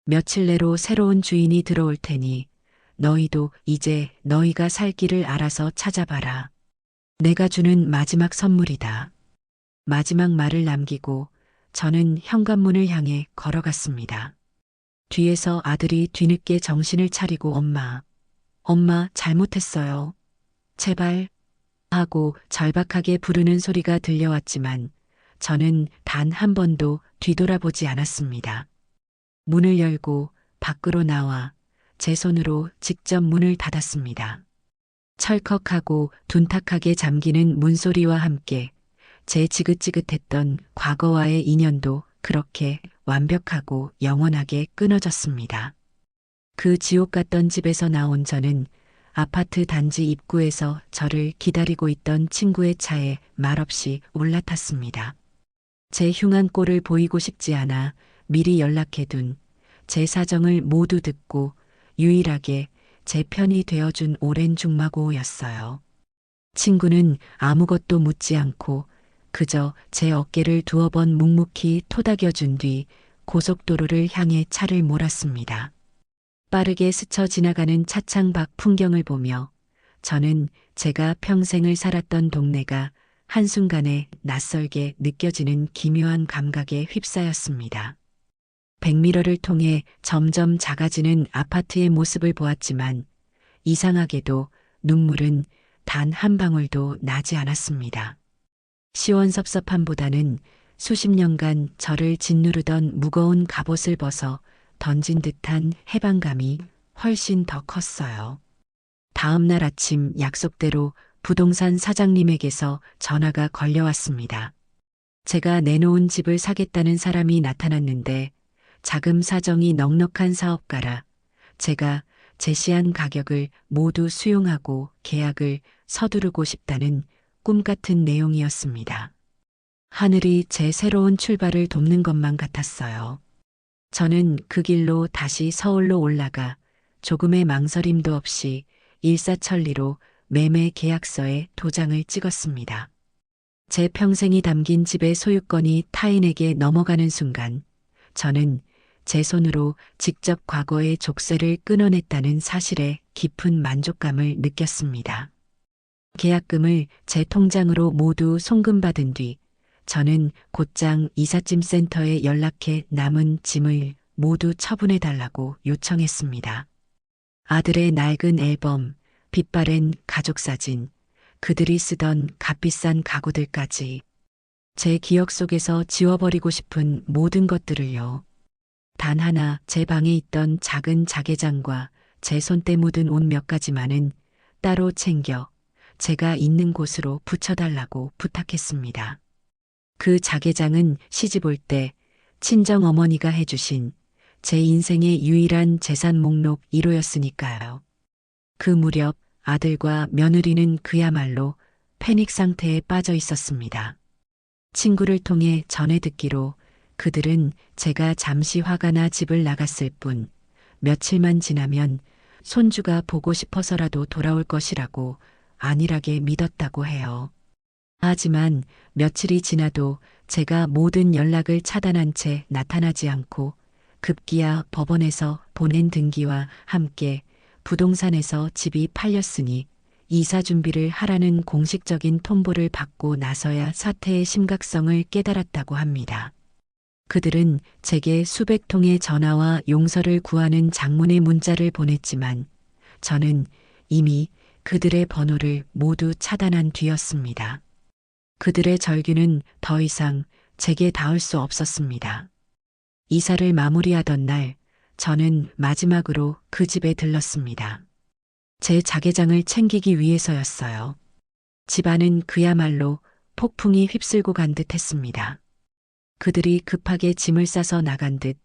며칠 내로 새로운 주인이 들어올 테니 너희도 이제 너희가 살 길을 알아서 찾아봐라. 내가 주는 마지막 선물이다. 마지막 말을 남기고 저는 현관문을 향해 걸어갔습니다. 뒤에서 아들이 뒤늦게 정신을 차리고 엄마 잘못했어요. 제발 하고 절박하게 부르는 소리가 들려왔지만 저는 단 한 번도 뒤돌아보지 않았습니다. 문을 열고 밖으로 나와 제 손으로 직접 문을 닫았습니다. 철컥하고 둔탁하게 잠기는 문소리와 함께 제 지긋지긋했던 과거와의 인연도 그렇게 완벽하고 영원하게 끊어졌습니다. 그 지옥 같던 집에서 나온 저는 아파트 단지 입구에서 저를 기다리고 있던 친구의 차에 말없이 올라탔습니다. 제 흉한 꼴을 보이고 싶지 않아 미리 연락해둔 제 사정을 모두 듣고 유일하게 제 편이 되어준 오랜 중마고였어요. 친구는 아무것도 묻지 않고 그저 제 어깨를 두어 번 묵묵히 토닥여준 뒤 고속도로를 향해 차를 몰았습니다. 빠르게 스쳐 지나가는 차창 밖 풍경을 보며 저는 제가 평생을 살았던 동네가 한순간에 낯설게 느껴지는 기묘한 감각에 휩싸였습니다. 백미러를 통해 점점 작아지는 아파트의 모습을 보았지만 이상하게도 눈물은 단 한 방울도 나지 않았습니다. 시원섭섭함보다는 수십 년간 저를 짓누르던 무거운 갑옷을 벗어 던진 듯한 해방감이 훨씬 더 컸어요. 다음 날 아침 약속대로 부동산 사장님에게서 전화가 걸려왔습니다. 제가 내놓은 집을 사겠다는 사람이 나타났는데 자금 사정이 넉넉한 사업가라 제가 제시한 가격을 모두 수용하고 계약을 서두르고 싶다는 꿈 같은 내용이었습니다. 하늘이 제 새로운 출발을 돕는 것만 같았어요. 저는 그 길로 다시 서울로 올라가 조금의 망설임도 없이 일사천리로 매매 계약서에 도장을 찍었습니다. 제 평생이 담긴 집의 소유권이 타인에게 넘어가는 순간 저는 제 손으로 직접 과거의 족쇄를 끊어냈다는 사실에 깊은 만족감을 느꼈습니다. 계약금을 제 통장으로 모두 송금받은 뒤 저는 곧장 이삿짐 센터에 연락해 남은 짐을 모두 처분해달라고 요청했습니다. 아들의 낡은 앨범, 빛바랜 가족사진, 그들이 쓰던 값비싼 가구들까지 제 기억 속에서 지워버리고 싶은 모든 것들을요. 단 하나 제 방에 있던 작은 자개장과 제 손때 묻은 옷 몇 가지만은 따로 챙겨 제가 있는 곳으로 붙여달라고 부탁했습니다. 그 자개장은 시집 올 때 친정 어머니가 해주신 제 인생의 유일한 재산 목록 1호였으니까요. 그 무렵 아들과 며느리는 그야말로 패닉 상태에 빠져 있었습니다. 친구를 통해 전해 듣기로 그들은 제가 잠시 화가 나 집을 나갔을 뿐 며칠만 지나면 손주가 보고 싶어서라도 돌아올 것이라고 안일하게 믿었다고 해요. 하지만 며칠이 지나도 제가 모든 연락을 차단한 채 나타나지 않고 급기야 법원에서 보낸 등기와 함께 부동산에서 집이 팔렸으니 이사 준비를 하라는 공식적인 통보를 받고 나서야 사태의 심각성을 깨달았다고 합니다. 그들은 제게 수백 통의 전화와 용서를 구하는 장문의 문자를 보냈지만 저는 이미 그들의 번호를 모두 차단한 뒤였습니다. 그들의 절규는 더 이상 제게 닿을 수 없었습니다. 이사를 마무리하던 날 저는 마지막으로 그 집에 들렀습니다. 제 자개장을 챙기기 위해서였어요. 집안은 그야말로 폭풍이 휩쓸고 간 듯 했습니다. 그들이 급하게 짐을 싸서 나간 듯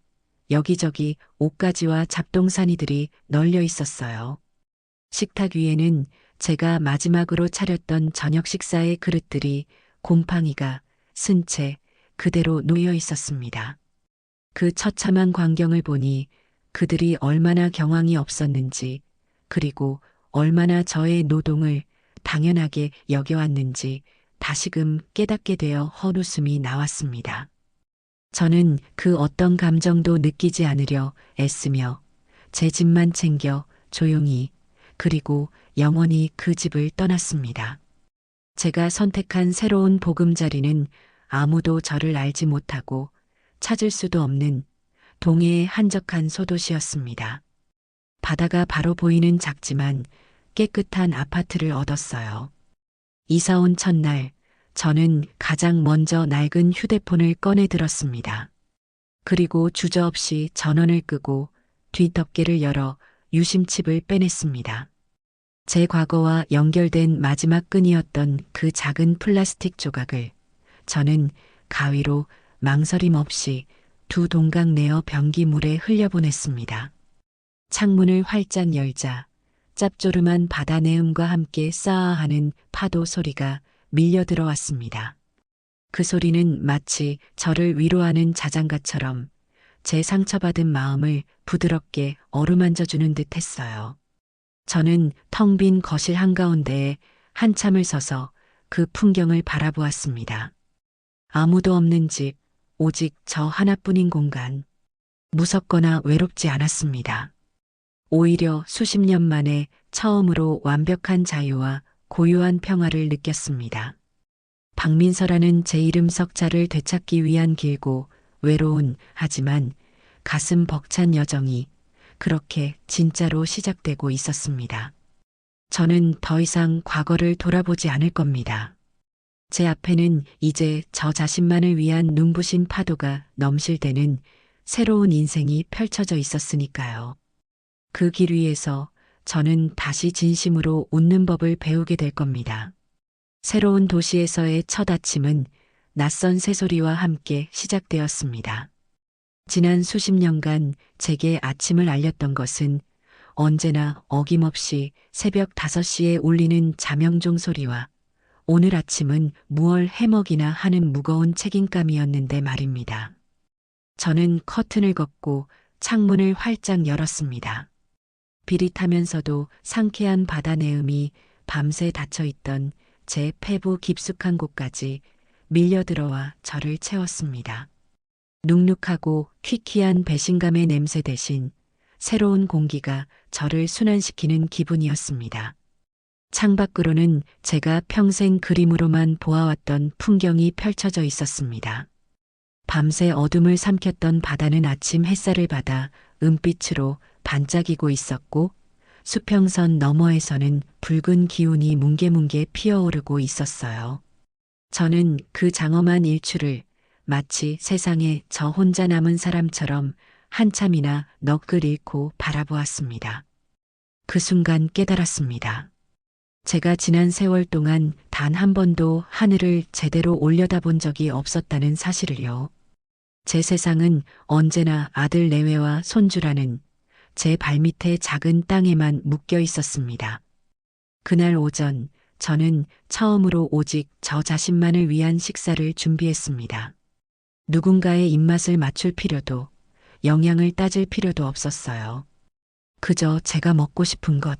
여기저기 옷가지와 잡동사니들이 널려 있었어요. 식탁 위에는 제가 마지막으로 차렸던 저녁 식사의 그릇들이 곰팡이가 쓴 채 그대로 놓여 있었습니다. 그 처참한 광경을 보니 그들이 얼마나 경황이 없었는지 그리고 얼마나 저의 노동을 당연하게 여겨왔는지 다시금 깨닫게 되어 헛웃음이 나왔습니다. 저는 그 어떤 감정도 느끼지 않으려 애쓰며 제 집만 챙겨 조용히 그리고 영원히 그 집을 떠났습니다. 제가 선택한 새로운 보금자리는 아무도 저를 알지 못하고 찾을 수도 없는 동해의 한적한 소도시였습니다. 바다가 바로 보이는 작지만 깨끗한 아파트를 얻었어요. 이사 온 첫날 저는 가장 먼저 낡은 휴대폰을 꺼내 들었습니다. 그리고 주저없이 전원을 끄고 뒷덮개를 열어 유심칩을 빼냈습니다. 제 과거와 연결된 마지막 끈이었던 그 작은 플라스틱 조각을 저는 가위로 망설임 없이 두 동강 내어 변기물에 흘려보냈습니다. 창문을 활짝 열자 짭조름한 바다 내음과 함께 싸아하는 파도 소리가 밀려 들어왔습니다. 그 소리는 마치 저를 위로하는 자장가처럼 제 상처받은 마음을 부드럽게 어루만져주는 듯 했어요. 저는 텅 빈 거실 한가운데에 한참을 서서 그 풍경을 바라보았습니다. 아무도 없는 집, 오직 저 하나뿐인 공간. 무섭거나 외롭지 않았습니다. 오히려 수십 년 만에 처음으로 완벽한 자유와 고요한 평화를 느꼈습니다. 박민서라는 제 이름 석자를 되찾기 위한 길고 외로운 하지만 가슴 벅찬 여정이 그렇게 진짜로 시작되고 있었습니다. 저는 더 이상 과거를 돌아보지 않을 겁니다. 제 앞에는 이제 저 자신만을 위한 눈부신 파도가 넘실대는 새로운 인생이 펼쳐져 있었으니까요. 그 길 위에서 저는 다시 진심으로 웃는 법을 배우게 될 겁니다. 새로운 도시에서의 첫 아침은 낯선 새소리와 함께 시작되었습니다. 지난 수십 년간 제게 아침을 알렸던 것은 언제나 어김없이 새벽 5시에 울리는 자명종 소리와 오늘 아침은 무얼 해먹이나 하는 무거운 책임감이었는데 말입니다. 저는 커튼을 걷고 창문을 활짝 열었습니다. 비릿하면서도 상쾌한 바다 내음이 밤새 닫혀있던 제 폐부 깊숙한 곳까지 밀려들어와 저를 채웠습니다. 눅눅하고 퀴퀴한 배신감의 냄새 대신 새로운 공기가 저를 순환시키는 기분이었습니다. 창밖으로는 제가 평생 그림으로만 보아왔던 풍경이 펼쳐져 있었습니다. 밤새 어둠을 삼켰던 바다는 아침 햇살을 받아 은빛으로 반짝이고 있었고 수평선 너머에서는 붉은 기운이 뭉게뭉게 피어오르고 있었어요. 저는 그 장엄한 일출을 마치 세상에 저 혼자 남은 사람처럼 한참이나 넋을 잃고 바라보았습니다. 그 순간 깨달았습니다. 제가 지난 세월 동안 단 한 번도 하늘을 제대로 올려다본 적이 없었다는 사실을요. 제 세상은 언제나 아들 내외와 손주라는 제 발밑의 작은 땅에만 묶여 있었습니다. 그날 오전 저는 처음으로 오직 저 자신만을 위한 식사를 준비했습니다. 누군가의 입맛을 맞출 필요도 영양을 따질 필요도 없었어요. 그저 제가 먹고 싶은 것.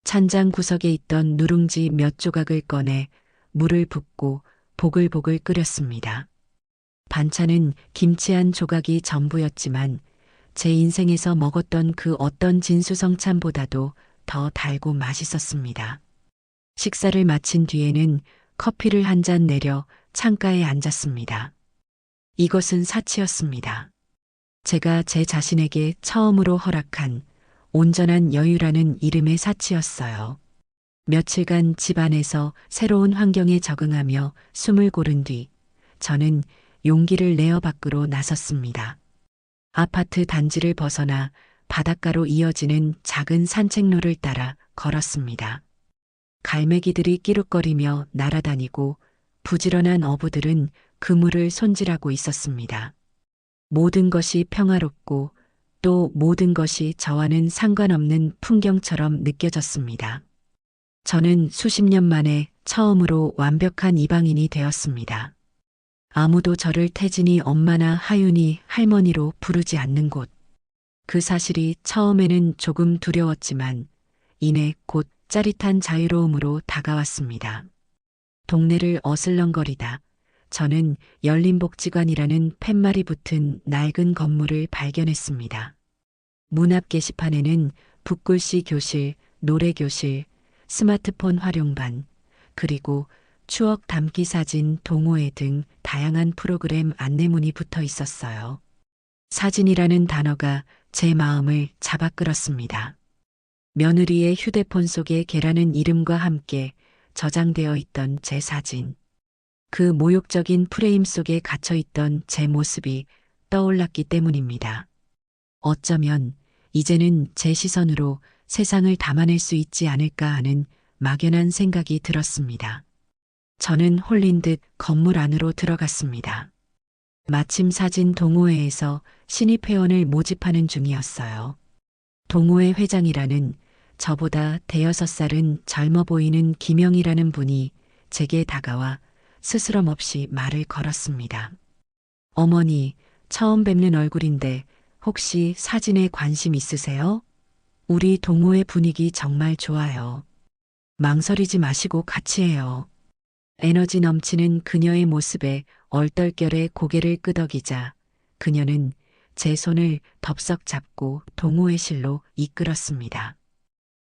찬장 구석에 있던 누룽지 몇 조각을 꺼내 물을 붓고 보글보글 끓였습니다. 반찬은 김치 한 조각이 전부였지만 제 인생에서 먹었던 그 어떤 진수성찬보다도 더 달고 맛있었습니다. 식사를 마친 뒤에는 커피를 한 잔 내려 창가에 앉았습니다. 이것은 사치였습니다. 제가 제 자신에게 처음으로 허락한 온전한 여유라는 이름의 사치였어요. 며칠간 집 안에서 새로운 환경에 적응하며 숨을 고른 뒤 저는 용기를 내어 밖으로 나섰습니다. 아파트 단지를 벗어나 바닷가로 이어지는 작은 산책로를 따라 걸었습니다. 갈매기들이 끼룩거리며 날아다니고 부지런한 어부들은 그물을 손질하고 있었습니다. 모든 것이 평화롭고 또 모든 것이 저와는 상관없는 풍경처럼 느껴졌습니다. 저는 수십 년 만에 처음으로 완벽한 이방인이 되었습니다. 아무도 저를 태진이 엄마나 하윤이 할머니로 부르지 않는 곳. 그 사실이 처음에는 조금 두려웠지만 이내 곧 짜릿한 자유로움으로 다가왔습니다. 동네를 어슬렁거리다 저는 열린복지관이라는 팻말이 붙은 낡은 건물을 발견했습니다. 문 앞 게시판에는 붓글씨 교실, 노래교실, 스마트폰 활용반, 그리고 추억 담기 사진, 동호회 등 다양한 프로그램 안내문이 붙어 있었어요. 사진이라는 단어가 제 마음을 잡아끌었습니다. 며느리의 휴대폰 속에 개라는 이름과 함께 저장되어 있던 제 사진. 그 모욕적인 프레임 속에 갇혀 있던 제 모습이 떠올랐기 때문입니다. 어쩌면 이제는 제 시선으로 세상을 담아낼 수 있지 않을까 하는 막연한 생각이 들었습니다. 저는 홀린 듯 건물 안으로 들어갔습니다. 마침 사진 동호회에서 신입 회원을 모집하는 중이었어요. 동호회 회장이라는 저보다 5살은 젊어 보이는 김영이라는 분이 제게 다가와 스스럼 없이 말을 걸었습니다. 어머니, 처음 뵙는 얼굴인데 혹시 사진에 관심 있으세요? 우리 동호회 분위기 정말 좋아요. 망설이지 마시고 같이 해요. 에너지 넘치는 그녀의 모습에 얼떨결에 고개를 끄덕이자 그녀는 제 손을 덥석 잡고 동호회실로 이끌었습니다.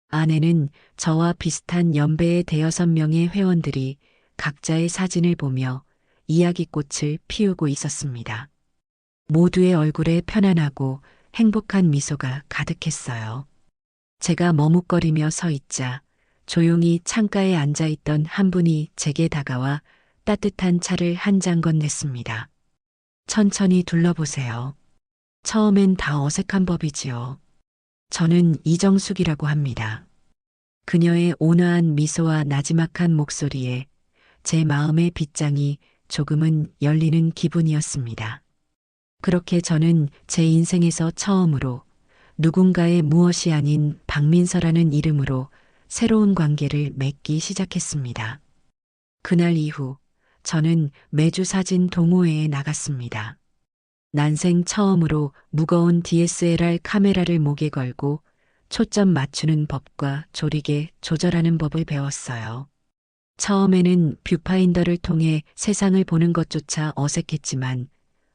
안에는 저와 비슷한 연배의 5명의 회원들이 각자의 사진을 보며 이야기꽃을 피우고 있었습니다. 모두의 얼굴에 편안하고 행복한 미소가 가득했어요. 제가 머뭇거리며 서 있자 조용히 창가에 앉아있던 한 분이 제게 다가와 따뜻한 차를 한 잔 건넸습니다. 천천히 둘러보세요. 처음엔 다 어색한 법이지요. 저는 이정숙이라고 합니다. 그녀의 온화한 미소와 나지막한 목소리에 제 마음의 빗장이 조금은 열리는 기분이었습니다. 그렇게 저는 제 인생에서 처음으로 누군가의 무엇이 아닌 박민서라는 이름으로 새로운 관계를 맺기 시작했습니다. 그날 이후 저는 매주 사진 동호회에 나갔습니다. 난생 처음으로 무거운 DSLR 카메라를 목에 걸고 초점 맞추는 법과 조리개 조절하는 법을 배웠어요. 처음에는 뷰파인더를 통해 세상을 보는 것조차 어색했지만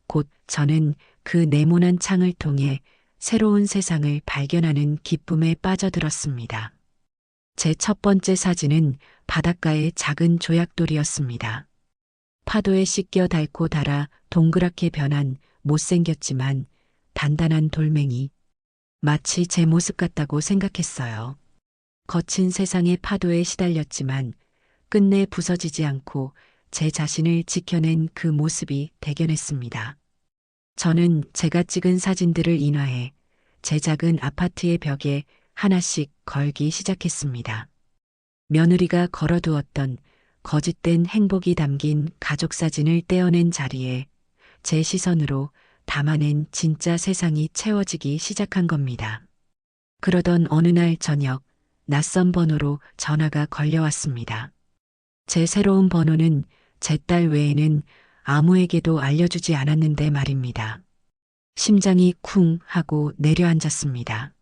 곧 저는 그 네모난 창을 통해 새로운 세상을 발견하는 기쁨에 빠져들었습니다. 제 첫 번째 사진은 바닷가의 작은 조약돌이었습니다. 파도에 씻겨 닳고 닳아 동그랗게 변한 못생겼지만 단단한 돌멩이. 마치 제 모습 같다고 생각했어요. 거친 세상의 파도에 시달렸지만 끝내 부서지지 않고 제 자신을 지켜낸 그 모습이 대견했습니다. 저는 제가 찍은 사진들을 인화해 제 작은 아파트의 벽에 하나씩 걸기 시작했습니다. 며느리가 걸어두었던 거짓된 행복이 담긴 가족 사진을 떼어낸 자리에 제 시선으로 담아낸 진짜 세상이 채워지기 시작한 겁니다. 그러던 어느 날 저녁, 낯선 번호로 전화가 걸려왔습니다. 제 새로운 번호는 제 딸 외에는 아무에게도 알려주지 않았는데 말입니다. 심장이 쿵 하고 내려앉았습니다.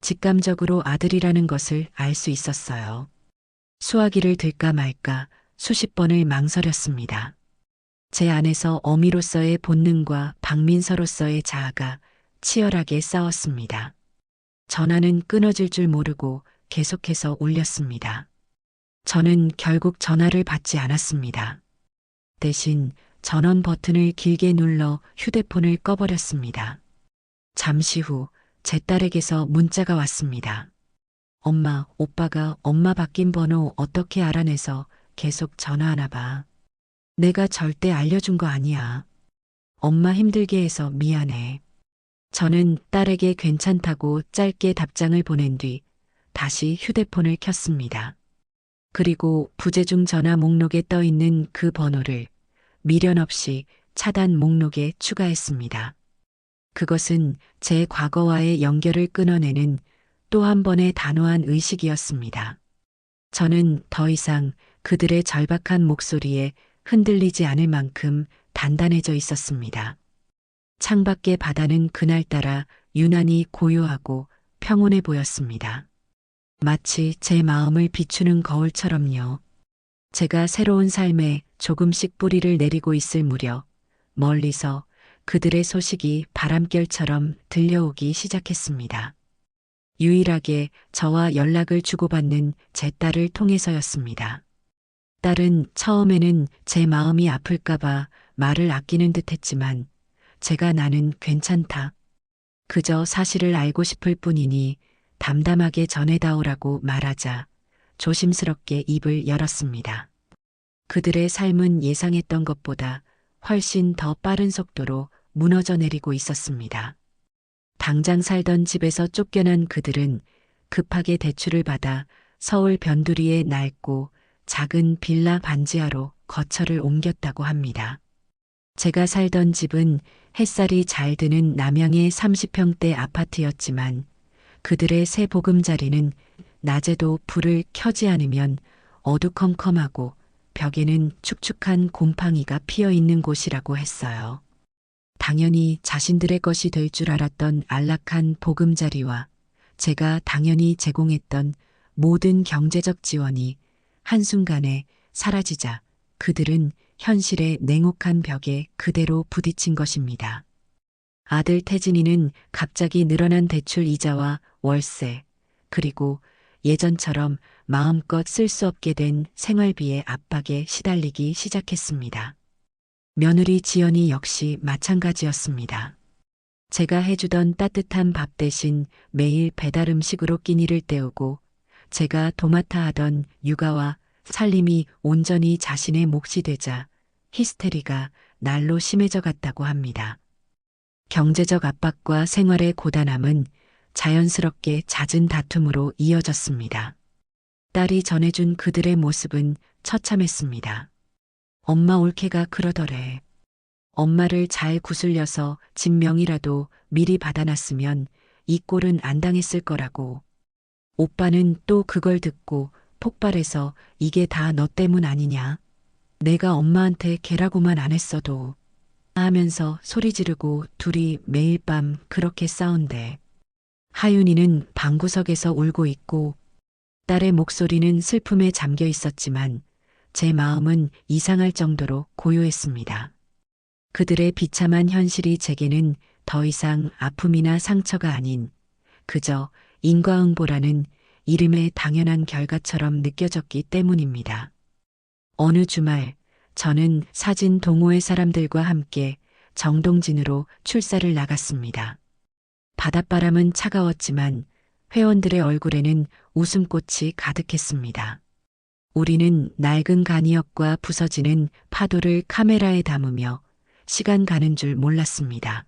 직감적으로 아들이라는 것을 알 수 있었어요. 수화기를 들까 말까 수십 번을 망설였습니다. 제 안에서 어미로서의 본능과 박민서로서의 자아가 치열하게 싸웠습니다. 전화는 끊어질 줄 모르고 계속해서 울렸습니다. 저는 결국 전화를 받지 않았습니다. 대신 전원 버튼을 길게 눌러 휴대폰을 꺼버렸습니다. 잠시 후 제 딸에게서 문자가 왔습니다. 엄마, 오빠가 엄마 바뀐 번호 어떻게 알아내서 계속 전화하나 봐. 내가 절대 알려준 거 아니야. 엄마 힘들게 해서 미안해. 저는 딸에게 괜찮다고 짧게 답장을 보낸 뒤 다시 휴대폰을 켰습니다. 그리고 부재중 전화 목록에 떠 있는 그 번호를 미련 없이 차단 목록에 추가했습니다. 그것은 제 과거와의 연결을 끊어내는 또 한 번의 단호한 의식이었습니다. 저는 더 이상 그들의 절박한 목소리에 흔들리지 않을 만큼 단단해져 있었습니다. 창밖의 바다는 그날따라 유난히 고요하고 평온해 보였습니다. 마치 제 마음을 비추는 거울처럼요. 제가 새로운 삶에 조금씩 뿌리를 내리고 있을 무렵 멀리서 그들의 소식이 바람결처럼 들려오기 시작했습니다. 유일하게 저와 연락을 주고받는 제 딸을 통해서였습니다. 딸은 처음에는 제 마음이 아플까봐 말을 아끼는 듯 했지만 제가 나는 괜찮다. 그저 사실을 알고 싶을 뿐이니 담담하게 전해다오라고 말하자 조심스럽게 입을 열었습니다. 그들의 삶은 예상했던 것보다 훨씬 더 빠른 속도로 무너져 내리고 있었습니다. 당장 살던 집에서 쫓겨난 그들은 급하게 대출을 받아 서울 변두리의 낡고 작은 빌라 반지하로 거처를 옮겼다고 합니다. 제가 살던 집은 햇살이 잘 드는 남양의 30평대 아파트였지만 그들의 새 보금자리는 낮에도 불을 켜지 않으면 어두컴컴하고 벽에는 축축한 곰팡이가 피어 있는 곳이라고 했어요. 당연히 자신들의 것이 될 줄 알았던 안락한 보금자리와 제가 당연히 제공했던 모든 경제적 지원이 한순간에 사라지자 그들은 현실의 냉혹한 벽에 그대로 부딪힌 것입니다. 아들 태진이는 갑자기 늘어난 대출 이자와 월세, 그리고 예전처럼 마음껏 쓸 수 없게 된 생활비의 압박에 시달리기 시작했습니다. 며느리 지연이 역시 마찬가지였습니다. 제가 해주던 따뜻한 밥 대신 매일 배달 음식으로 끼니를 때우고 제가 도맡아 하던 육아와 살림이 온전히 자신의 몫이 되자 히스테리가 날로 심해져 갔다고 합니다. 경제적 압박과 생활의 고단함은 자연스럽게 잦은 다툼으로 이어졌습니다. 딸이 전해준 그들의 모습은 처참했습니다. 엄마 올케가 그러더래. 엄마를 잘 구슬려서 진명이라도 미리 받아놨으면 이 꼴은 안 당했을 거라고. 오빠는 또 그걸 듣고 폭발해서 이게 다 너 때문 아니냐. 내가 엄마한테 개라고만 안 했어도 하면서 소리 지르고 둘이 매일 밤 그렇게 싸운대. 하윤이는 방구석에서 울고 있고 딸의 목소리는 슬픔에 잠겨 있었지만 제 마음은 이상할 정도로 고요했습니다. 그들의 비참한 현실이 제게는 더 이상 아픔이나 상처가 아닌 그저 인과응보라는 이름의 당연한 결과처럼 느껴졌기 때문입니다. 어느 주말 저는 사진 동호회 사람들과 함께 정동진으로 출사를 나갔습니다. 바닷바람은 차가웠지만 회원들의 얼굴에는 웃음꽃이 가득했습니다. 우리는 낡은 간이역과 부서지는 파도를 카메라에 담으며 시간 가는 줄 몰랐습니다.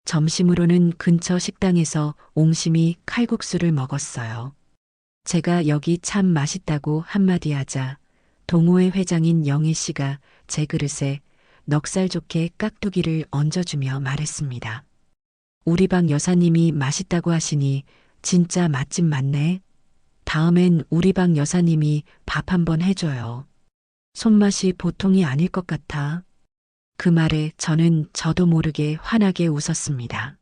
점심으로는 근처 식당에서 옹심이 칼국수를 먹었어요. 제가 여기 참 맛있다고 한마디 하자 동호회 회장인 영희 씨가 제 그릇에 넉살 좋게 깍두기를 얹어주며 말했습니다. 우리 방 여사님이 맛있다고 하시니 진짜 맛집 맞네. 다음엔 우리 방 여사님이 밥 한번 해줘요. 손맛이 보통이 아닐 것 같아. 그 말에 저도 모르게 환하게 웃었습니다.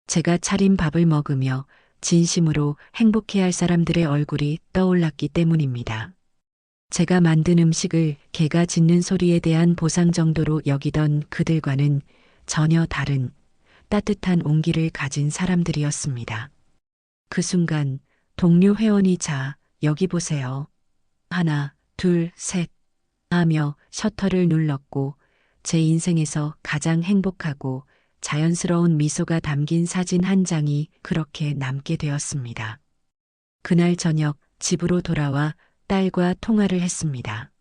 제가 차린 밥을 먹으며 진심으로 행복해할 사람들의 얼굴이 떠올랐기 때문입니다. 제가 만든 음식을 개가 짖는 소리에 대한 보상 정도로 여기던 그들과는 전혀 다른 따뜻한 온기를 가진 사람들이었습니다. 그 순간 동료 회원이 자, 여기 보세요. 하나, 둘, 셋 하며 셔터를 눌렀고 제 인생에서 가장 행복하고 자연스러운 미소가 담긴 사진 한 장이 그렇게 남게 되었습니다. 그날 저녁 집으로 돌아와 딸과 통화를 했습니다.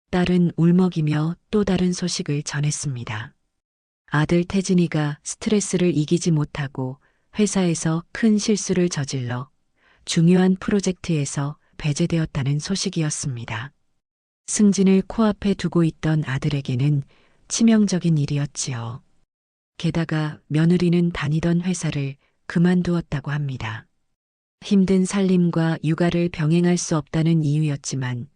딸은 울먹이며 또 다른 소식을 전했습니다. 아들 태진이가 스트레스를 이기지 못하고 회사에서 큰 실수를 저질러 중요한 프로젝트에서 배제되었다는 소식이었습니다. 승진을 코앞에 두고 있던 아들에게는 치명적인 일이었지요. 게다가 며느리는 다니던 회사를 그만두었다고 합니다. 힘든 살림과 육아를 병행할 수 없다는 이유였지만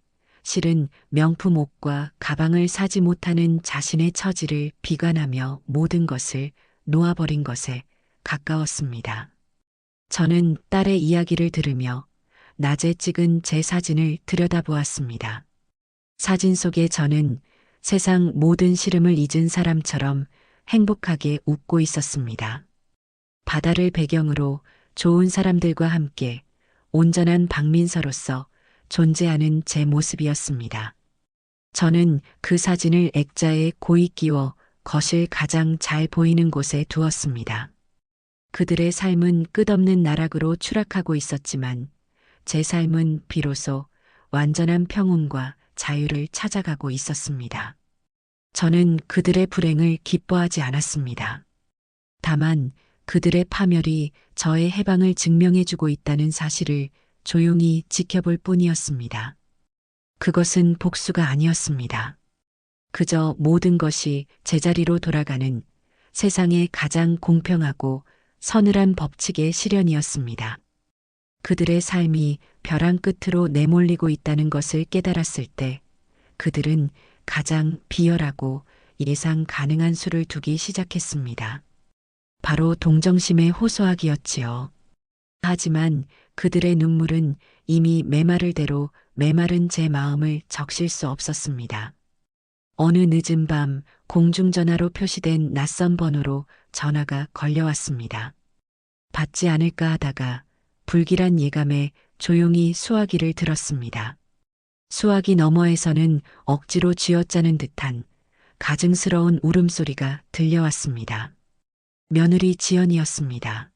실은 명품 옷과 가방을 사지 못하는 자신의 처지를 비관하며 모든 것을 놓아버린 것에 가까웠습니다. 저는 딸의 이야기를 들으며 낮에 찍은 제 사진을 들여다보았습니다. 사진 속에 저는 세상 모든 시름을 잊은 사람처럼 행복하게 웃고 있었습니다. 바다를 배경으로 좋은 사람들과 함께 온전한 박민서로서 존재하는 제 모습이었습니다. 저는 그 사진을 액자에 고이 끼워 거실 가장 잘 보이는 곳에 두었습니다. 그들의 삶은 끝없는 나락으로 추락하고 있었지만 제 삶은 비로소 완전한 평온과 자유를 찾아가고 있었습니다. 저는 그들의 불행을 기뻐하지 않았습니다. 다만 그들의 파멸이 저의 해방을 증명해주고 있다는 사실을 조용히 지켜볼 뿐이었습니다. 그것은 복수가 아니었습니다. 그저 모든 것이 제자리로 돌아가는 세상의 가장 공평하고 서늘한 법칙의 실현이었습니다. 그들의 삶이 벼랑 끝으로 내몰리고 있다는 것을 깨달았을 때 그들은 가장 비열하고 예상 가능한 수를 두기 시작했습니다. 바로 동정심의 호소하기였지요. 하지만 그들의 눈물은 이미 메마를 대로 메마른 제 마음을 적실 수 없었습니다. 어느 늦은 밤 공중전화로 표시된 낯선 번호로 전화가 걸려왔습니다. 받지 않을까 하다가 불길한 예감에 조용히 수화기를 들었습니다. 수화기 너머에서는 억지로 쥐어짜는 듯한 가증스러운 울음소리가 들려왔습니다. 며느리 지연이었습니다.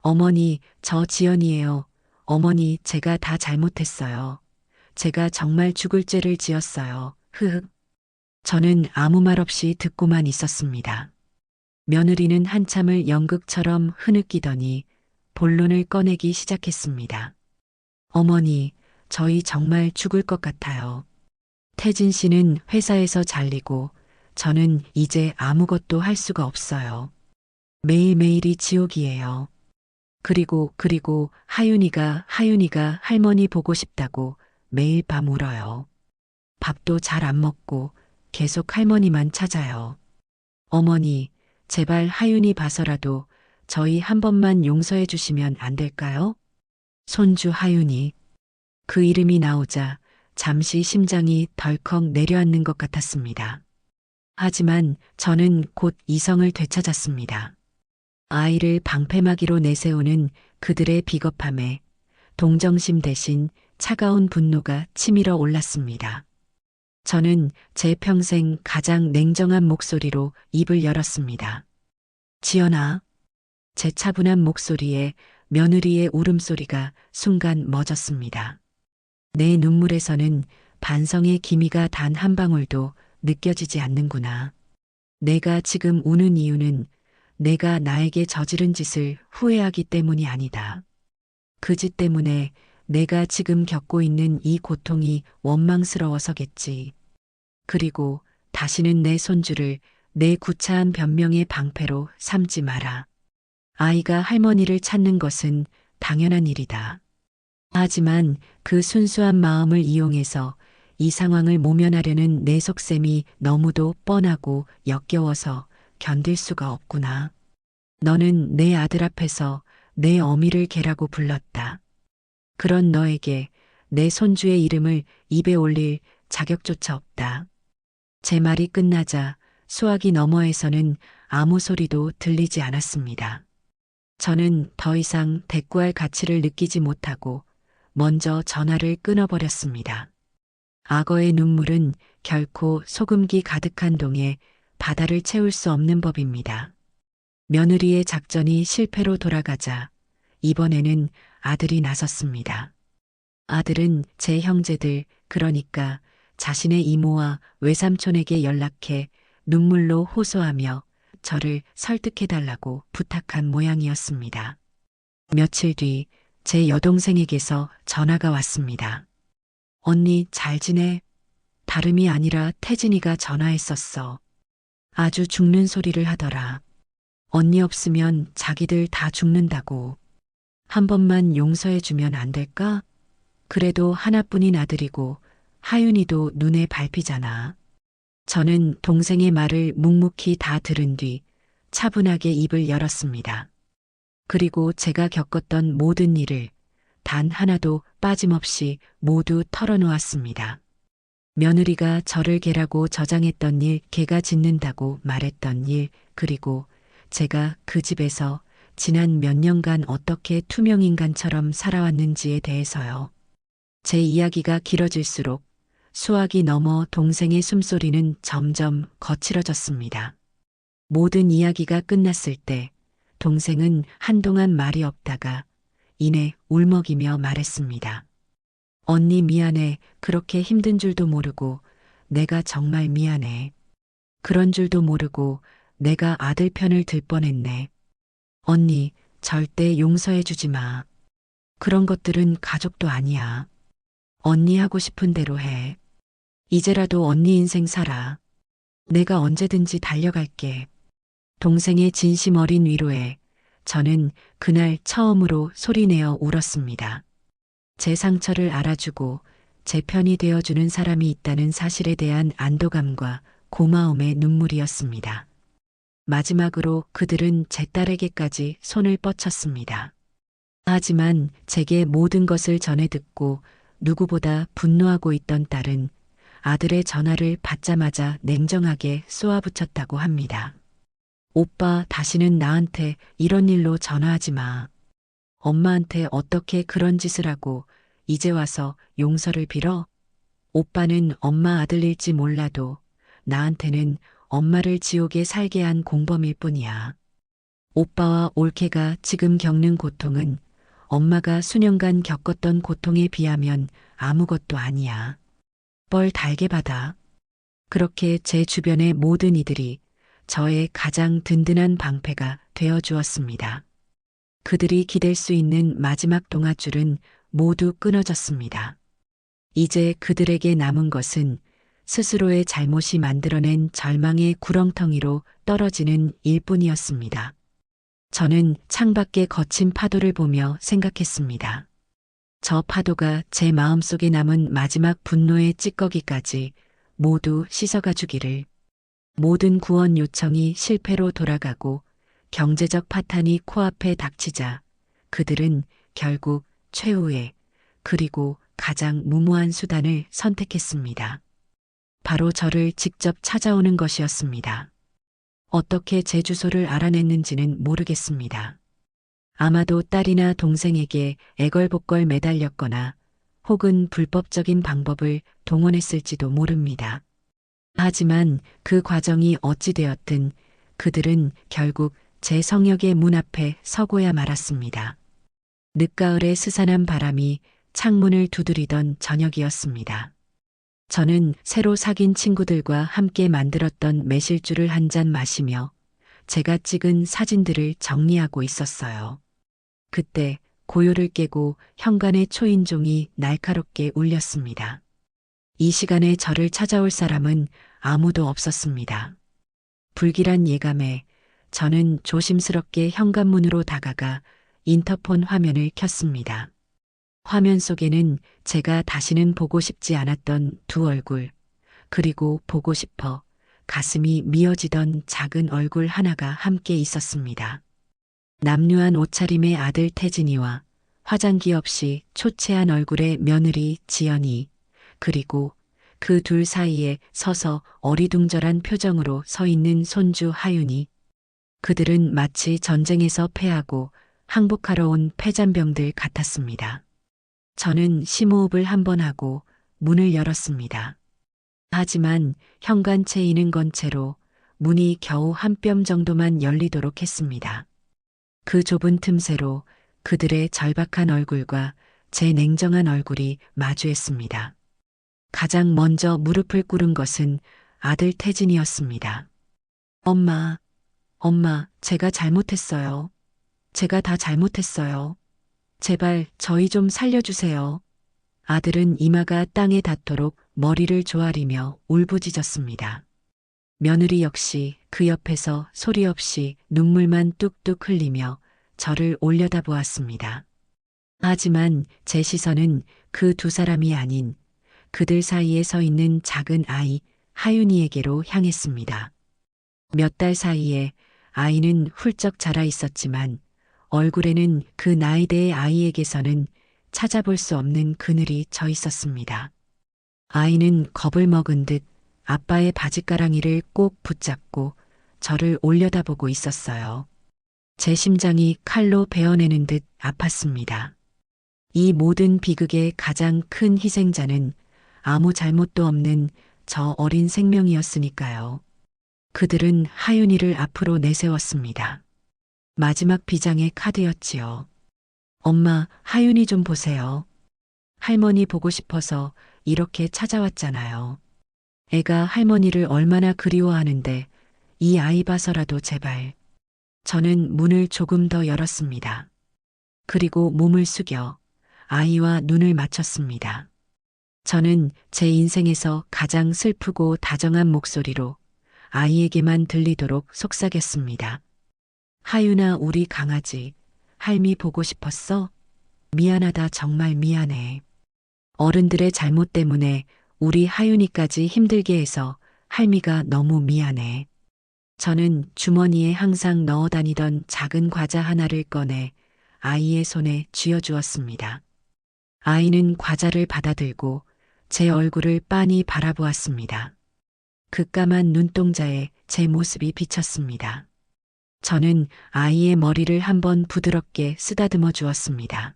어머니, 저 지연이에요. 어머니, 제가 다 잘못했어요. 제가 정말 죽을 죄를 지었어요. 흐흑. 저는 아무 말 없이 듣고만 있었습니다. 며느리는 한참을 연극처럼 흐느끼더니 본론을 꺼내기 시작했습니다. 어머니, 저희 정말 죽을 것 같아요. 태진 씨는 회사에서 잘리고 저는 이제 아무것도 할 수가 없어요. 매일매일이 지옥이에요. 그리고 하윤이가 할머니 보고 싶다고 매일 밤 울어요. 밥도 잘 안 먹고 계속 할머니만 찾아요. 어머니, 제발 하윤이 봐서라도 저희 한 번만 용서해 주시면 안 될까요? 손주 하윤이. 그 이름이 나오자 잠시 심장이 덜컥 내려앉는 것 같았습니다. 하지만 저는 곧 이성을 되찾았습니다. 아이를 방패막이로 내세우는 그들의 비겁함에 동정심 대신 차가운 분노가 치밀어 올랐습니다. 저는 제 평생 가장 냉정한 목소리로 입을 열었습니다. 지연아. 제 차분한 목소리에 며느리의 울음소리가 순간 멎었습니다. 내 눈물에서는 반성의 기미가 단 한 방울도 느껴지지 않는구나. 내가 지금 우는 이유는 내가 나에게 저지른 짓을 후회하기 때문이 아니다. 그 짓 때문에 내가 지금 겪고 있는 이 고통이 원망스러워서겠지. 그리고 다시는 내 손주를 내 구차한 변명의 방패로 삼지 마라. 아이가 할머니를 찾는 것은 당연한 일이다. 하지만 그 순수한 마음을 이용해서 이 상황을 모면하려는 내 속셈이 너무도 뻔하고 역겨워서 견딜 수가 없구나. 너는 내 아들 앞에서 내 어미를 개라고 불렀다. 그런 너에게 내 손주의 이름을 입에 올릴 자격조차 없다. 제 말이 끝나자 수화기 너머에서는 아무 소리도 들리지 않았습니다. 저는 더 이상 대꾸할 가치를 느끼지 못하고 먼저 전화를 끊어버렸습니다. 악어의 눈물은 결코 소금기 가득한 동에 바다를 채울 수 없는 법입니다. 며느리의 작전이 실패로 돌아가자 이번에는 아들이 나섰습니다. 아들은 제 형제들, 그러니까 자신의 이모와 외삼촌에게 연락해 눈물로 호소하며 저를 설득해달라고 부탁한 모양이었습니다. 며칠 뒤 제 여동생에게서 전화가 왔습니다. 언니 잘 지내? 다름이 아니라 태진이가 전화했었어. 아주 죽는 소리를 하더라. 언니 없으면 자기들 다 죽는다고. 한 번만 용서해주면 안 될까? 그래도 하나뿐인 아들이고 하윤이도 눈에 밟히잖아. 저는 동생의 말을 묵묵히 다 들은 뒤 차분하게 입을 열었습니다. 그리고 제가 겪었던 모든 일을 단 하나도 빠짐없이 모두 털어놓았습니다. 며느리가 저를 개라고 저장했던 일, 개가 짖는다고 말했던 일, 그리고 제가 그 집에서 지난 몇 년간 어떻게 투명인간처럼 살아왔는지에 대해서요. 제 이야기가 길어질수록 수화기 너머 동생의 숨소리는 점점 거칠어졌습니다. 모든 이야기가 끝났을 때 동생은 한동안 말이 없다가 이내 울먹이며 말했습니다. 언니 미안해. 그렇게 힘든 줄도 모르고 내가 정말 미안해. 그런 줄도 모르고 내가 아들 편을 들 뻔했네. 언니 절대 용서해 주지 마. 그런 것들은 가족도 아니야. 언니 하고 싶은 대로 해. 이제라도 언니 인생 살아. 내가 언제든지 달려갈게. 동생의 진심 어린 위로에 저는 그날 처음으로 소리내어 울었습니다. 제 상처를 알아주고 제 편이 되어주는 사람이 있다는 사실에 대한 안도감과 고마움의 눈물이었습니다. 마지막으로 그들은 제 딸에게까지 손을 뻗쳤습니다. 하지만 제게 모든 것을 전해 듣고 누구보다 분노하고 있던 딸은 아들의 전화를 받자마자 냉정하게 쏘아붙였다고 합니다. 오빠, 다시는 나한테 이런 일로 전화하지 마. 엄마한테 어떻게 그런 짓을 하고 이제 와서 용서를 빌어? 오빠는 엄마 아들일지 몰라도 나한테는 엄마를 지옥에 살게 한 공범일 뿐이야. 오빠와 올케가 지금 겪는 고통은 엄마가 수년간 겪었던 고통에 비하면 아무것도 아니야. 뻘 달게 받아. 그렇게 제 주변의 모든 이들이 저의 가장 든든한 방패가 되어 주었습니다. 그들이 기댈 수 있는 마지막 동아줄은 모두 끊어졌습니다. 이제 그들에게 남은 것은 스스로의 잘못이 만들어낸 절망의 구렁텅이로 떨어지는 일뿐이었습니다. 저는 창밖의 거친 파도를 보며 생각했습니다. 저 파도가 제 마음속에 남은 마지막 분노의 찌꺼기까지 모두 씻어가 주기를. 모든 구원 요청이 실패로 돌아가고 경제적 파탄이 코앞에 닥치자 그들은 결국 최후의 그리고 가장 무모한 수단을 선택했습니다. 바로 저를 직접 찾아오는 것이었습니다. 어떻게 제 주소를 알아냈는지는 모르겠습니다. 아마도 딸이나 동생에게 애걸복걸 매달렸거나 혹은 불법적인 방법을 동원했을지도 모릅니다. 하지만 그 과정이 어찌되었든 그들은 결국 제 성역의 문 앞에 서고야 말았습니다. 늦가을의 스산한 바람이 창문을 두드리던 저녁이었습니다. 저는 새로 사귄 친구들과 함께 만들었던 매실주를 한 잔 마시며 제가 찍은 사진들을 정리하고 있었어요. 그때 고요를 깨고 현관의 초인종이 날카롭게 울렸습니다. 이 시간에 저를 찾아올 사람은 아무도 없었습니다. 불길한 예감에 저는 조심스럽게 현관문으로 다가가 인터폰 화면을 켰습니다. 화면 속에는 제가 다시는 보고 싶지 않았던 두 얼굴, 그리고 보고 싶어 가슴이 미어지던 작은 얼굴 하나가 함께 있었습니다. 남루한 옷차림의 아들 태진이와 화장기 없이 초췌한 얼굴의 며느리 지연이, 그리고 그 둘 사이에 서서 어리둥절한 표정으로 서 있는 손주 하윤이. 그들은 마치 전쟁에서 패하고 항복하러 온 패잔병들 같았습니다. 저는 심호흡을 한 번 하고 문을 열었습니다. 하지만 현관 체인은 건 채로 문이 겨우 한 뼘 정도만 열리도록 했습니다. 그 좁은 틈새로 그들의 절박한 얼굴과 제 냉정한 얼굴이 마주했습니다. 가장 먼저 무릎을 꿇은 것은 아들 태진이었습니다. 엄마, 제가 잘못했어요. 제가 다 잘못했어요. 제발 저희 좀 살려주세요. 아들은 이마가 땅에 닿도록 머리를 조아리며 울부짖었습니다. 며느리 역시 그 옆에서 소리 없이 눈물만 뚝뚝 흘리며 저를 올려다보았습니다. 하지만 제 시선은 그 두 사람이 아닌 그들 사이에 서 있는 작은 아이 하윤이에게로 향했습니다. 몇 달 사이에 아이는 훌쩍 자라 있었지만 얼굴에는 그 나이대의 아이에게서는 찾아볼 수 없는 그늘이 져 있었습니다. 아이는 겁을 먹은 듯 아빠의 바짓가랑이를 꼭 붙잡고 저를 올려다보고 있었어요. 제 심장이 칼로 베어내는 듯 아팠습니다. 이 모든 비극의 가장 큰 희생자는 아무 잘못도 없는 저 어린 생명이었으니까요. 그들은 하윤이를 앞으로 내세웠습니다. 마지막 비장의 카드였지요. 엄마, 하윤이 좀 보세요. 할머니 보고 싶어서 이렇게 찾아왔잖아요. 애가 할머니를 얼마나 그리워하는데 이 아이 봐서라도 제발. 저는 문을 조금 더 열었습니다. 그리고 몸을 숙여 아이와 눈을 맞췄습니다. 저는 제 인생에서 가장 슬프고 다정한 목소리로 아이에게만 들리도록 속삭였습니다. 하윤아, 우리 강아지, 할미 보고 싶었어? 미안하다, 정말 미안해. 어른들의 잘못 때문에 우리 하윤이까지 힘들게 해서 할미가 너무 미안해. 저는 주머니에 항상 넣어 다니던 작은 과자 하나를 꺼내 아이의 손에 쥐어주었습니다. 아이는 과자를 받아들고 제 얼굴을 빤히 바라보았습니다. 그 까만 눈동자에 제 모습이 비쳤습니다. 저는 아이의 머리를 한번 부드럽게 쓰다듬어 주었습니다.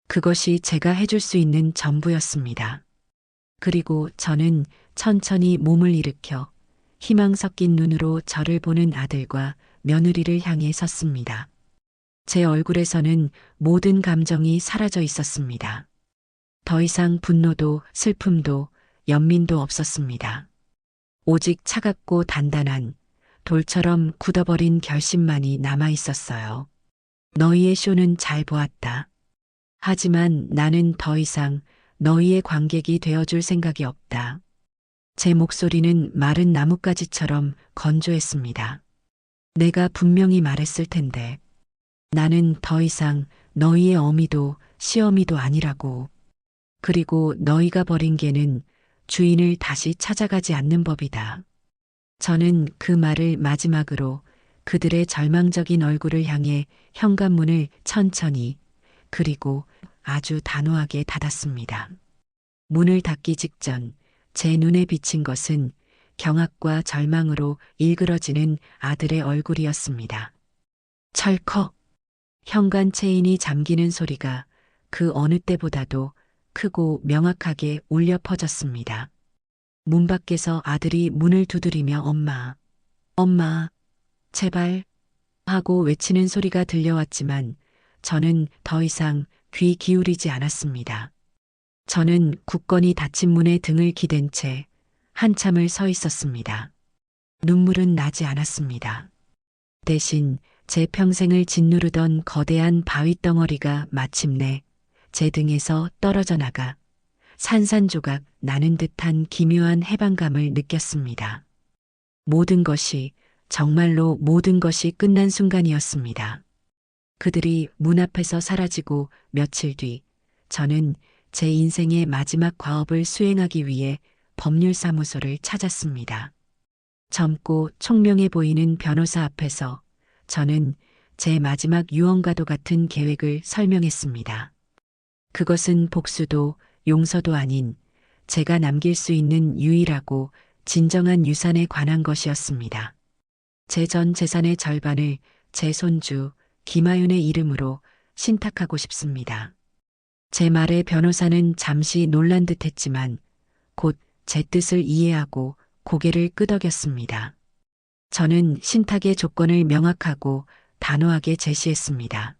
그것이 제가 해줄 수 있는 전부였습니다. 그리고 저는 천천히 몸을 일으켜 희망 섞인 눈으로 저를 보는 아들과 며느리를 향해 섰습니다. 제 얼굴에서는 모든 감정이 사라져 있었습니다. 더 이상 분노도 슬픔도 연민도 없었습니다. 오직 차갑고 단단한 돌처럼 굳어버린 결심만이 남아 있었어요. 너희의 쇼는 잘 보았다. 하지만 나는 더 이상 너희의 관객이 되어줄 생각이 없다. 제 목소리는 마른 나뭇가지처럼 건조했습니다. 내가 분명히 말했을 텐데. 나는 더 이상 너희의 어미도 시어미도 아니라고. 그리고 너희가 버린 개는 주인을 다시 찾아가지 않는 법이다. 저는 그 말을 마지막으로 그들의 절망적인 얼굴을 향해 현관문을 천천히 그리고 아주 단호하게 닫았습니다. 문을 닫기 직전 제 눈에 비친 것은 경악과 절망으로 일그러지는 아들의 얼굴이었습니다. 철컥! 현관 체인이 잠기는 소리가 그 어느 때보다도 크고 명확하게 울려 퍼졌습니다. 문 밖에서 아들이 문을 두드리며 엄마, 엄마, 제발 하고 외치는 소리가 들려왔지만 저는 더 이상 귀 기울이지 않았습니다. 저는 굳건히 닫힌 문에 등을 기댄 채 한참을 서 있었습니다. 눈물은 나지 않았습니다. 대신 제 평생을 짓누르던 거대한 바위 덩어리가 마침내 제 등에서 떨어져 나가 산산조각 나는 듯한 기묘한 해방감을 느꼈습니다. 모든 것이, 정말로 모든 것이 끝난 순간이었습니다. 그들이 문 앞에서 사라지고 며칠 뒤 저는 제 인생의 마지막 과업을 수행하기 위해 법률사무소를 찾았습니다. 젊고 총명해 보이는 변호사 앞에서 저는 제 마지막 유언과도 같은 계획을 설명했습니다. 그것은 복수도 용서도 아닌 제가 남길 수 있는 유일하고 진정한 유산에 관한 것이었습니다. 제 전 재산의 절반을 제 손주 김하윤의 이름으로 신탁하고 싶습니다. 제 말에 변호사는 잠시 놀란 듯 했지만 곧 제 뜻을 이해하고 고개를 끄덕였습니다. 저는 신탁의 조건을 명확하고 단호하게 제시했습니다.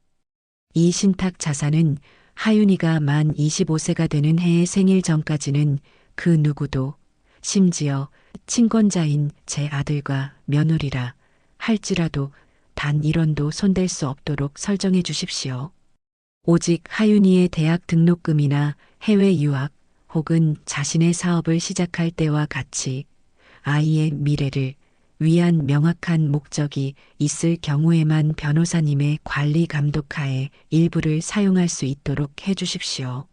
이 신탁 자산은 하윤이가 만 25세가 되는 해의 생일 전까지는 그 누구도, 심지어 친권자인 제 아들과 며느리라 할지라도 단 1원도 손댈 수 없도록 설정해 주십시오. 오직 하윤이의 대학 등록금이나 해외 유학 혹은 자신의 사업을 시작할 때와 같이 아이의 미래를 위한 명확한 목적이 있을 경우에만 변호사님의 관리 감독하에 일부를 사용할 수 있도록 해 주십시오.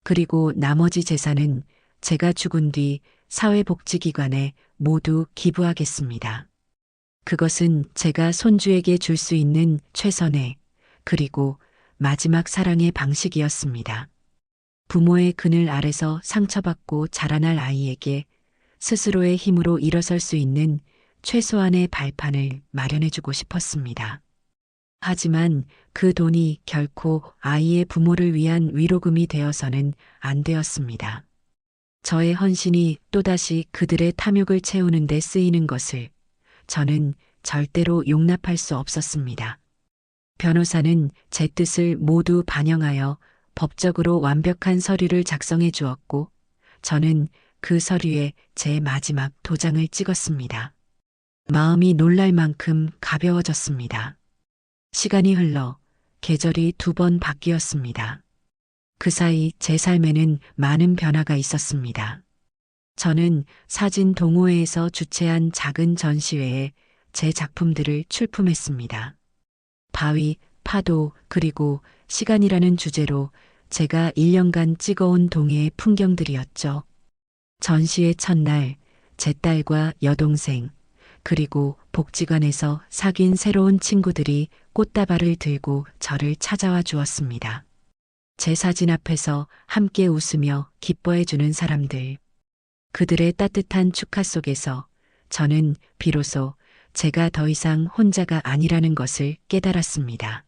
그리고 나머지 재산은 제가 죽은 뒤 사회복지기관에 모두 기부하겠습니다. 그것은 제가 손주에게 줄 수 있는 최선의 그리고 마지막 사랑의 방식이었습니다. 부모의 그늘 아래서 상처받고 자라날 아이에게 스스로의 힘으로 일어설 수 있는 최소한의 발판을 마련해주고 싶었습니다. 하지만 그 돈이 결코 아이의 부모를 위한 위로금이 되어서는 안 되었습니다. 저의 헌신이 또다시 그들의 탐욕을 채우는 데 쓰이는 것을 저는 절대로 용납할 수 없었습니다. 변호사는 제 뜻을 모두 반영하여 법적으로 완벽한 서류를 작성해 주었고 저는 그 서류에 제 마지막 도장을 찍었습니다. 마음이 놀랄 만큼 가벼워졌습니다. 시간이 흘러 계절이 2번 바뀌었습니다. 그 사이 제 삶에는 많은 변화가 있었습니다. 저는 사진 동호회에서 주최한 작은 전시회에 제 작품들을 출품했습니다. 바위, 파도, 그리고 시간이라는 주제로 제가 1년간 찍어온 동해의 풍경들이었죠. 전시회 첫날 제 딸과 여동생, 그리고 복지관에서 사귄 새로운 친구들이 꽃다발을 들고 저를 찾아와 주었습니다. 제 사진 앞에서 함께 웃으며 기뻐해 주는 사람들. 그들의 따뜻한 축하 속에서 저는 비로소 제가 더 이상 혼자가 아니라는 것을 깨달았습니다.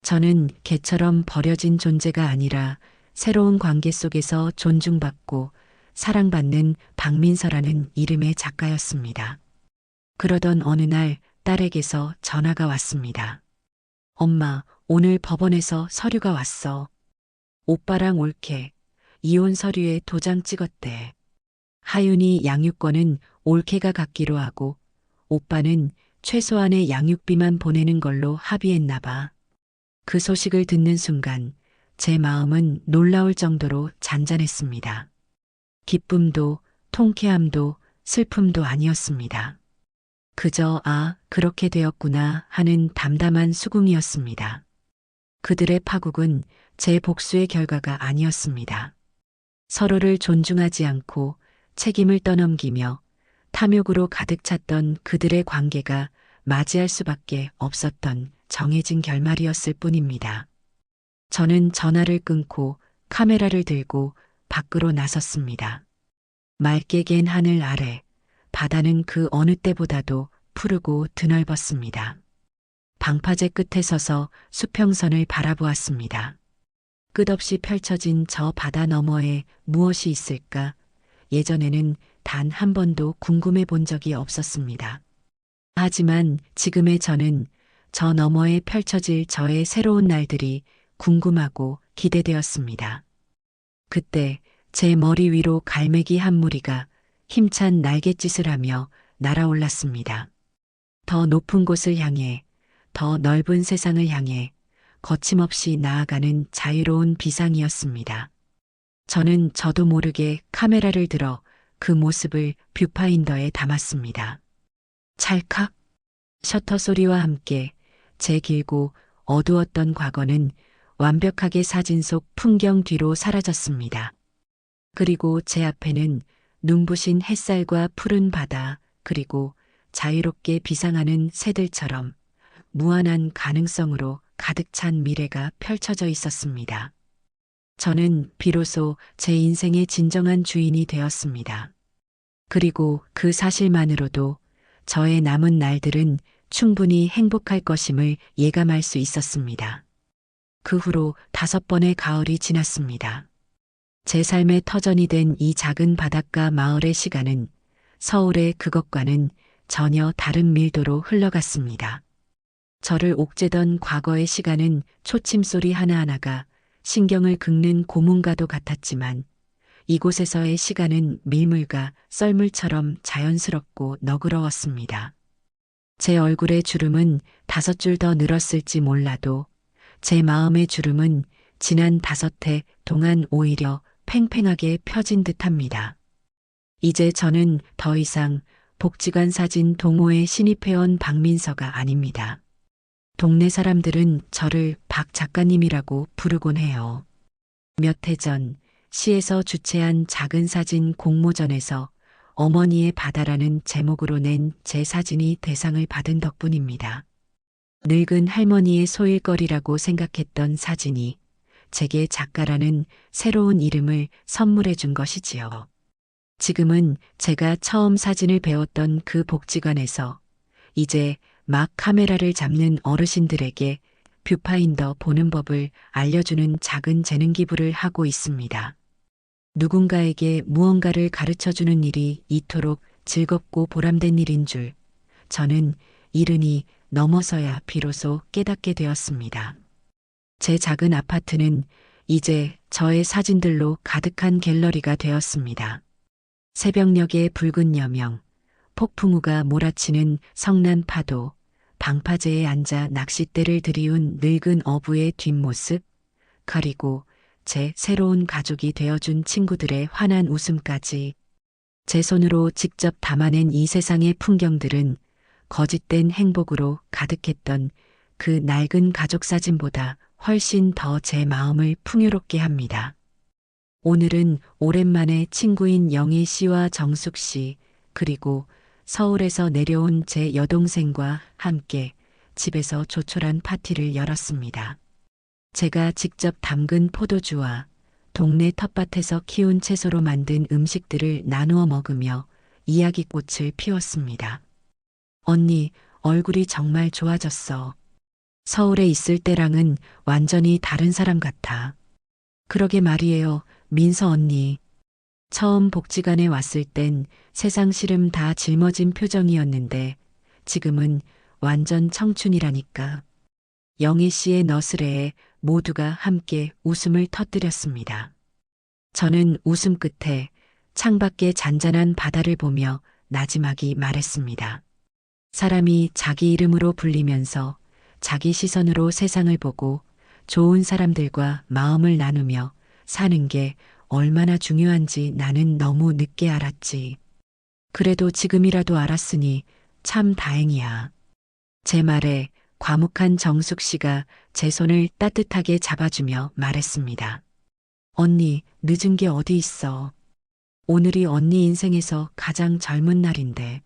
저는 개처럼 버려진 존재가 아니라 새로운 관계 속에서 존중받고 사랑받는 박민서라는 이름의 작가였습니다. 그러던 어느 날 딸에게서 전화가 왔습니다. 엄마, 오늘 법원에서 서류가 왔어. 오빠랑 올케 이혼 서류에 도장 찍었대. 하윤이 양육권은 올케가 갖기로 하고 오빠는 최소한의 양육비만 보내는 걸로 합의했나 봐. 그 소식을 듣는 순간 제 마음은 놀라울 정도로 잔잔했습니다. 기쁨도 통쾌함도 슬픔도 아니었습니다. 그저 그렇게 되었구나 하는 담담한 수긍이었습니다. 그들의 파국은 제 복수의 결과가 아니었습니다. 서로를 존중하지 않고 책임을 떠넘기며 탐욕으로 가득 찼던 그들의 관계가 맞이할 수밖에 없었던 정해진 결말이었을 뿐입니다. 저는 전화를 끊고 카메라를 들고 밖으로 나섰습니다. 맑게 갠 하늘 아래 바다는 그 어느 때보다도 푸르고 드넓었습니다. 방파제 끝에 서서 수평선을 바라보았습니다. 끝없이 펼쳐진 저 바다 너머에 무엇이 있을까? 예전에는 단 한 번도 궁금해 본 적이 없었습니다. 하지만 지금의 저는 저 너머에 펼쳐질 저의 새로운 날들이 궁금하고 기대되었습니다. 그때 제 머리 위로 갈매기 한 무리가 힘찬 날갯짓을 하며 날아올랐습니다. 더 높은 곳을 향해, 더 넓은 세상을 향해 거침없이 나아가는 자유로운 비상이었습니다. 저는 저도 모르게 카메라를 들어 그 모습을 뷰파인더에 담았습니다. 찰칵 셔터 소리와 함께 제 길고 어두웠던 과거는 완벽하게 사진 속 풍경 뒤로 사라졌습니다. 그리고 제 앞에는 눈부신 햇살과 푸른 바다, 그리고 자유롭게 비상하는 새들처럼 무한한 가능성으로 가득 찬 미래가 펼쳐져 있었습니다. 저는 비로소 제 인생의 진정한 주인이 되었습니다. 그리고 그 사실만으로도 저의 남은 날들은 충분히 행복할 것임을 예감할 수 있었습니다. 그 후로 5번의 가을이 지났습니다. 제 삶의 터전이 된 이 작은 바닷가 마을의 시간은 서울의 그것과는 전혀 다른 밀도로 흘러갔습니다. 저를 옥죄던 과거의 시간은 초침소리 하나하나가 신경을 긁는 고문과도 같았지만 이곳에서의 시간은 밀물과 썰물처럼 자연스럽고 너그러웠습니다. 제 얼굴의 주름은 5줄 더 늘었을지 몰라도 제 마음의 주름은 지난 5해 동안 오히려 팽팽하게 펴진 듯합니다. 이제 저는 더 이상 복지관 사진 동호회 신입회원 박민서가 아닙니다. 동네 사람들은 저를 박 작가님이라고 부르곤 해요. 몇 해 전 시에서 주최한 작은 사진 공모전에서 어머니의 바다라는 제목으로 낸 제 사진이 대상을 받은 덕분입니다. 늙은 할머니의 소일거리라고 생각했던 사진이 제게 작가라는 새로운 이름을 선물해 준 것이지요. 지금은 제가 처음 사진을 배웠던 그 복지관에서 이제 막 카메라를 잡는 어르신들에게 뷰파인더 보는 법을 알려주는 작은 재능 기부를 하고 있습니다. 누군가에게 무언가를 가르쳐주는 일이 이토록 즐겁고 보람된 일인 줄 저는 이른이 넘어서야 비로소 깨닫게 되었습니다. 제 작은 아파트는 이제 저의 사진들로 가득한 갤러리가 되었습니다. 새벽녘의 붉은 여명, 폭풍우가 몰아치는 성난 파도, 방파제에 앉아 낚싯대를 들이운 늙은 어부의 뒷모습, 그리고 제 새로운 가족이 되어준 친구들의 환한 웃음까지 제 손으로 직접 담아낸 이 세상의 풍경들은 거짓된 행복으로 가득했던 그 낡은 가족 사진보다 훨씬 더 제 마음을 풍요롭게 합니다. 오늘은 오랜만에 친구인 영희 씨와 정숙 씨, 그리고 서울에서 내려온 제 여동생과 함께 집에서 조촐한 파티를 열었습니다. 제가 직접 담근 포도주와 동네 텃밭에서 키운 채소로 만든 음식들을 나누어 먹으며 이야기꽃을 피웠습니다. 언니, 얼굴이 정말 좋아졌어. 서울에 있을 때랑은 완전히 다른 사람 같아. 그러게 말이에요, 민서 언니. 처음 복지관에 왔을 땐 세상 시름 다 짊어진 표정이었는데 지금은 완전 청춘이라니까. 영희 씨의 너스레에 모두가 함께 웃음을 터뜨렸습니다. 저는 웃음 끝에 창밖의 잔잔한 바다를 보며 나지막이 말했습니다. 사람이 자기 이름으로 불리면서 자기 시선으로 세상을 보고 좋은 사람들과 마음을 나누며 사는 게 얼마나 중요한지 나는 너무 늦게 알았지. 그래도 지금이라도 알았으니 참 다행이야. 제 말에 과묵한 정숙 씨가 제 손을 따뜻하게 잡아주며 말했습니다. 언니, 늦은 게 어디 있어. 오늘이 언니 인생에서 가장 젊은 날인데.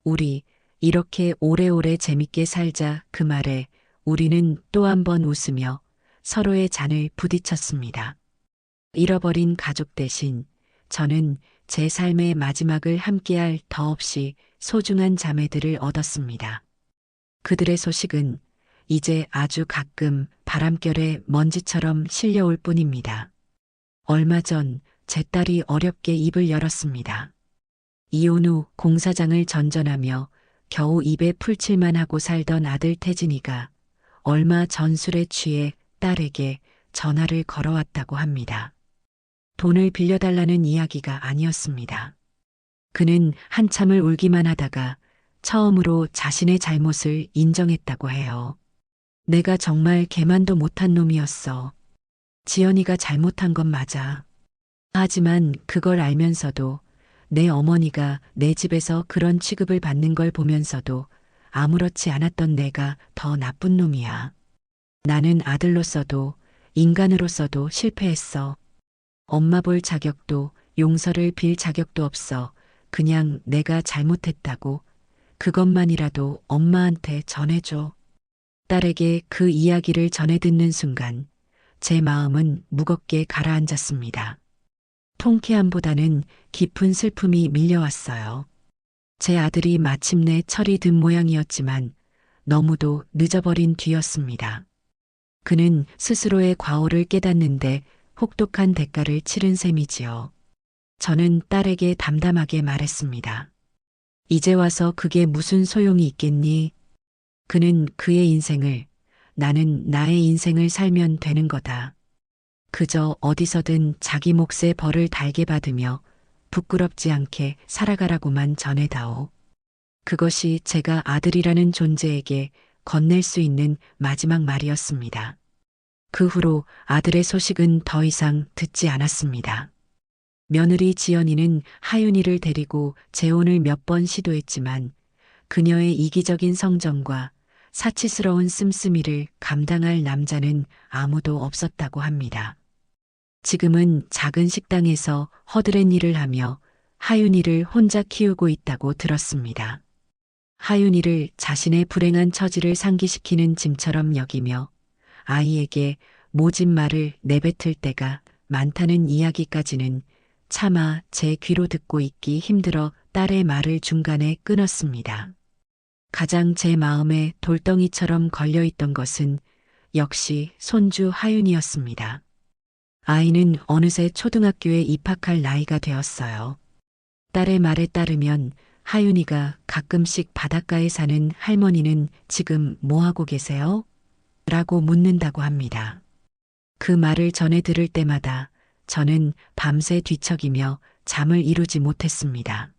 우리 이렇게 오래오래 재밌게 살자. 그 말에 우리는 또 한 번 웃으며 서로의 잔을 부딪혔습니다. 잃어버린 가족 대신 저는 제 삶의 마지막을 함께할 더없이 소중한 자매들을 얻었습니다. 그들의 소식은 이제 아주 가끔 바람결에 먼지처럼 실려올 뿐입니다. 얼마 전 제 딸이 어렵게 입을 열었습니다. 이혼 후 공사장을 전전하며 겨우 입에 풀칠만 하고 살던 아들 태진이가 얼마 전 술에 취해 딸에게 전화를 걸어왔다고 합니다. 돈을 빌려달라는 이야기가 아니었습니다. 그는 한참을 울기만 하다가 처음으로 자신의 잘못을 인정했다고 해요. 내가 정말 개만도 못한 놈이었어. 지연이가 잘못한 건 맞아. 하지만 그걸 알면서도 내 어머니가 내 집에서 그런 취급을 받는 걸 보면서도 아무렇지 않았던 내가 더 나쁜 놈이야. 나는 아들로서도 인간으로서도 실패했어. 엄마 볼 자격도 용서를 빌 자격도 없어. 그냥 내가 잘못했다고 그것만이라도 엄마한테 전해줘. 딸에게 그 이야기를 전해 듣는 순간 제 마음은 무겁게 가라앉았습니다. 통쾌함보다는 깊은 슬픔이 밀려왔어요. 제 아들이 마침내 철이 든 모양이었지만 너무도 늦어버린 뒤였습니다. 그는 스스로의 과오를 깨닫는데 혹독한 대가를 치른 셈이지요. 저는 딸에게 담담하게 말했습니다. 이제 와서 그게 무슨 소용이 있겠니? 그는 그의 인생을, 나는 나의 인생을 살면 되는 거다. 그저 어디서든 자기 몫의 벌을 달게 받으며 부끄럽지 않게 살아가라고만 전해다오. 그것이 제가 아들이라는 존재에게 건넬 수 있는 마지막 말이었습니다. 그 후로 아들의 소식은 더 이상 듣지 않았습니다. 며느리 지연이는 하윤이를 데리고 재혼을 몇 번 시도했지만 그녀의 이기적인 성정과 사치스러운 씀씀이를 감당할 남자는 아무도 없었다고 합니다. 지금은 작은 식당에서 허드렛 일을 하며 하윤이를 혼자 키우고 있다고 들었습니다. 하윤이를 자신의 불행한 처지를 상기시키는 짐처럼 여기며 아이에게 모진 말을 내뱉을 때가 많다는 이야기까지는 차마 제 귀로 듣고 있기 힘들어 딸의 말을 중간에 끊었습니다. 가장 제 마음에 돌덩이처럼 걸려있던 것은 역시 손주 하윤이었습니다. 아이는 어느새 초등학교에 입학할 나이가 되었어요. 딸의 말에 따르면 하윤이가 가끔씩 바닷가에 사는 할머니는 지금 뭐하고 계세요? 라고 묻는다고 합니다. 그 말을 전해 들을 때마다 저는 밤새 뒤척이며 잠을 이루지 못했습니다.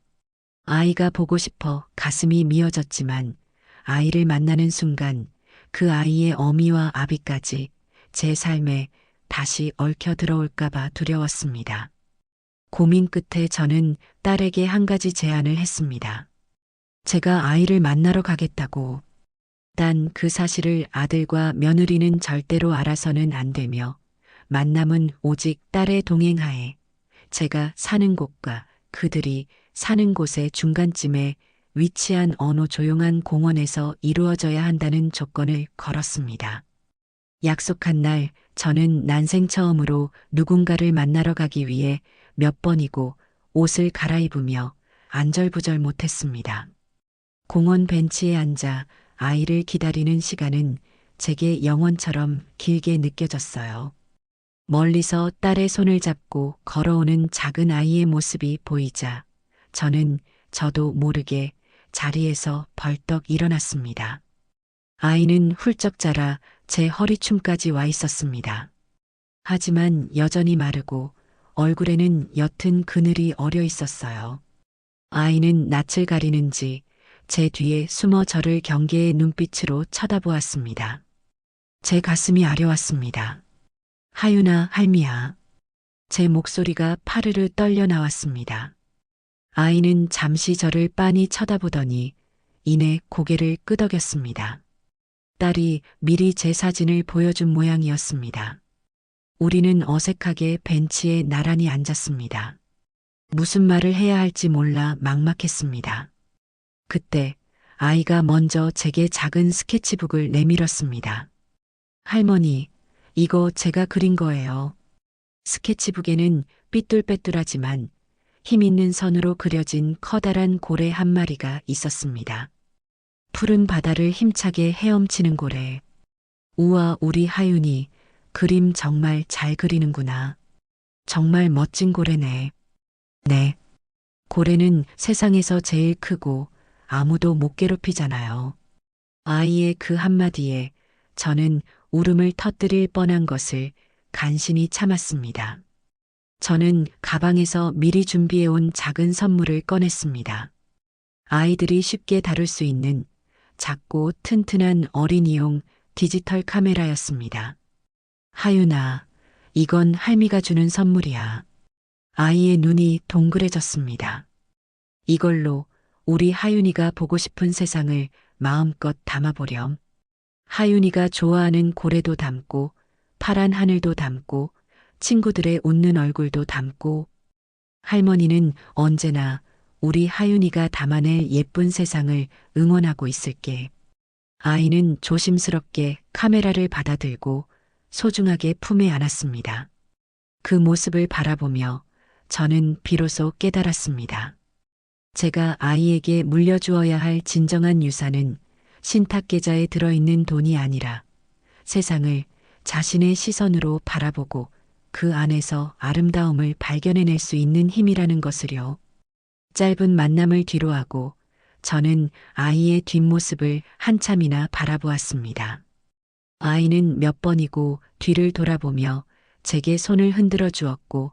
아이가 보고 싶어 가슴이 미어졌지만 아이를 만나는 순간 그 아이의 어미와 아비까지 제 삶에 다시 얽혀 들어올까봐 두려웠습니다. 고민 끝에 저는 딸에게 한 가지 제안을 했습니다. 제가 아이를 만나러 가겠다고. 단 그 사실을 아들과 며느리는 절대로 알아서는 안 되며 만남은 오직 딸의 동행하에 제가 사는 곳과 그들이 사는 곳의 중간쯤에 위치한 어느 조용한 공원에서 이루어져야 한다는 조건을 걸었습니다. 약속한 날 저는 난생 처음으로 누군가를 만나러 가기 위해 몇 번이고 옷을 갈아입으며 안절부절 못했습니다. 공원 벤치에 앉아 아이를 기다리는 시간은 제게 영원처럼 길게 느껴졌어요. 멀리서 딸의 손을 잡고 걸어오는 작은 아이의 모습이 보이자 저도 모르게 자리에서 벌떡 일어났습니다. 아이는 훌쩍 자라 제 허리춤까지 와 있었습니다. 하지만 여전히 마르고 얼굴에는 옅은 그늘이 어려 있었어요. 아이는 낯을 가리는지 제 뒤에 숨어 저를 경계의 눈빛으로 쳐다보았습니다. 제 가슴이 아려왔습니다. 하윤아, 할미야. 제 목소리가 파르르 떨려 나왔습니다. 아이는 잠시 저를 빤히 쳐다보더니 이내 고개를 끄덕였습니다. 딸이 미리 제 사진을 보여준 모양이었습니다. 우리는 어색하게 벤치에 나란히 앉았습니다. 무슨 말을 해야 할지 몰라 막막했습니다. 그때 아이가 먼저 제게 작은 스케치북을 내밀었습니다. 할머니, 이거 제가 그린 거예요. 스케치북에는 삐뚤빼뚤하지만 힘 있는 선으로 그려진 커다란 고래 한 마리가 있었습니다. 푸른 바다를 힘차게 헤엄치는 고래. 우와, 우리 하윤이 그림 정말 잘 그리는구나. 정말 멋진 고래네. 네. 고래는 세상에서 제일 크고 아무도 못 괴롭히잖아요. 아이의 그 한마디에 저는 울음을 터뜨릴 뻔한 것을 간신히 참았습니다. 저는 가방에서 미리 준비해온 작은 선물을 꺼냈습니다. 아이들이 쉽게 다룰 수 있는 작고 튼튼한 어린이용 디지털 카메라였습니다. 하윤아, 이건 할미가 주는 선물이야. 아이의 눈이 동그래졌습니다. 이걸로 우리 하윤이가 보고 싶은 세상을 마음껏 담아보렴. 하윤이가 좋아하는 고래도 담고 파란 하늘도 담고 친구들의 웃는 얼굴도 담고 할머니는 언제나 우리 하윤이가 담아낼 예쁜 세상을 응원하고 있을게. 아이는 조심스럽게 카메라를 받아들고 소중하게 품에 안았습니다. 그 모습을 바라보며 저는 비로소 깨달았습니다. 제가 아이에게 물려주어야 할 진정한 유산은 신탁계좌에 들어있는 돈이 아니라 세상을 자신의 시선으로 바라보고 그 안에서 아름다움을 발견해낼 수 있는 힘이라는 것을요. 짧은 만남을 뒤로하고 저는 아이의 뒷모습을 한참이나 바라보았습니다. 아이는 몇 번이고 뒤를 돌아보며 제게 손을 흔들어 주었고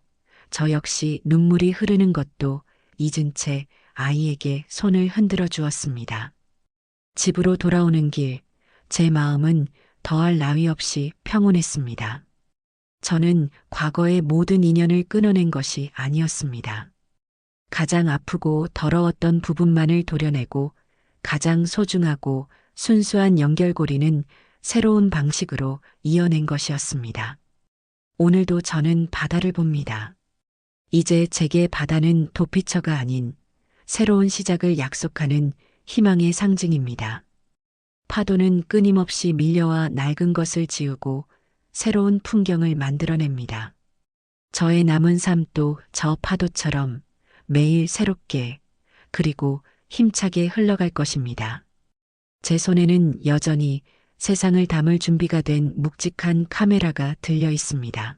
저 역시 눈물이 흐르는 것도 잊은 채 아이에게 손을 흔들어 주었습니다. 집으로 돌아오는 길, 제 마음은 더할 나위 없이 평온했습니다. 저는 과거의 모든 인연을 끊어낸 것이 아니었습니다. 가장 아프고 더러웠던 부분만을 도려내고 가장 소중하고 순수한 연결고리는 새로운 방식으로 이어낸 것이었습니다. 오늘도 저는 바다를 봅니다. 이제 제게 바다는 도피처가 아닌 새로운 시작을 약속하는 희망의 상징입니다. 파도는 끊임없이 밀려와 낡은 것을 지우고 새로운 풍경을 만들어냅니다. 저의 남은 삶도 저 파도처럼 매일 새롭게 그리고 힘차게 흘러갈 것입니다. 제 손에는 여전히 세상을 담을 준비가 된 묵직한 카메라가 들려 있습니다.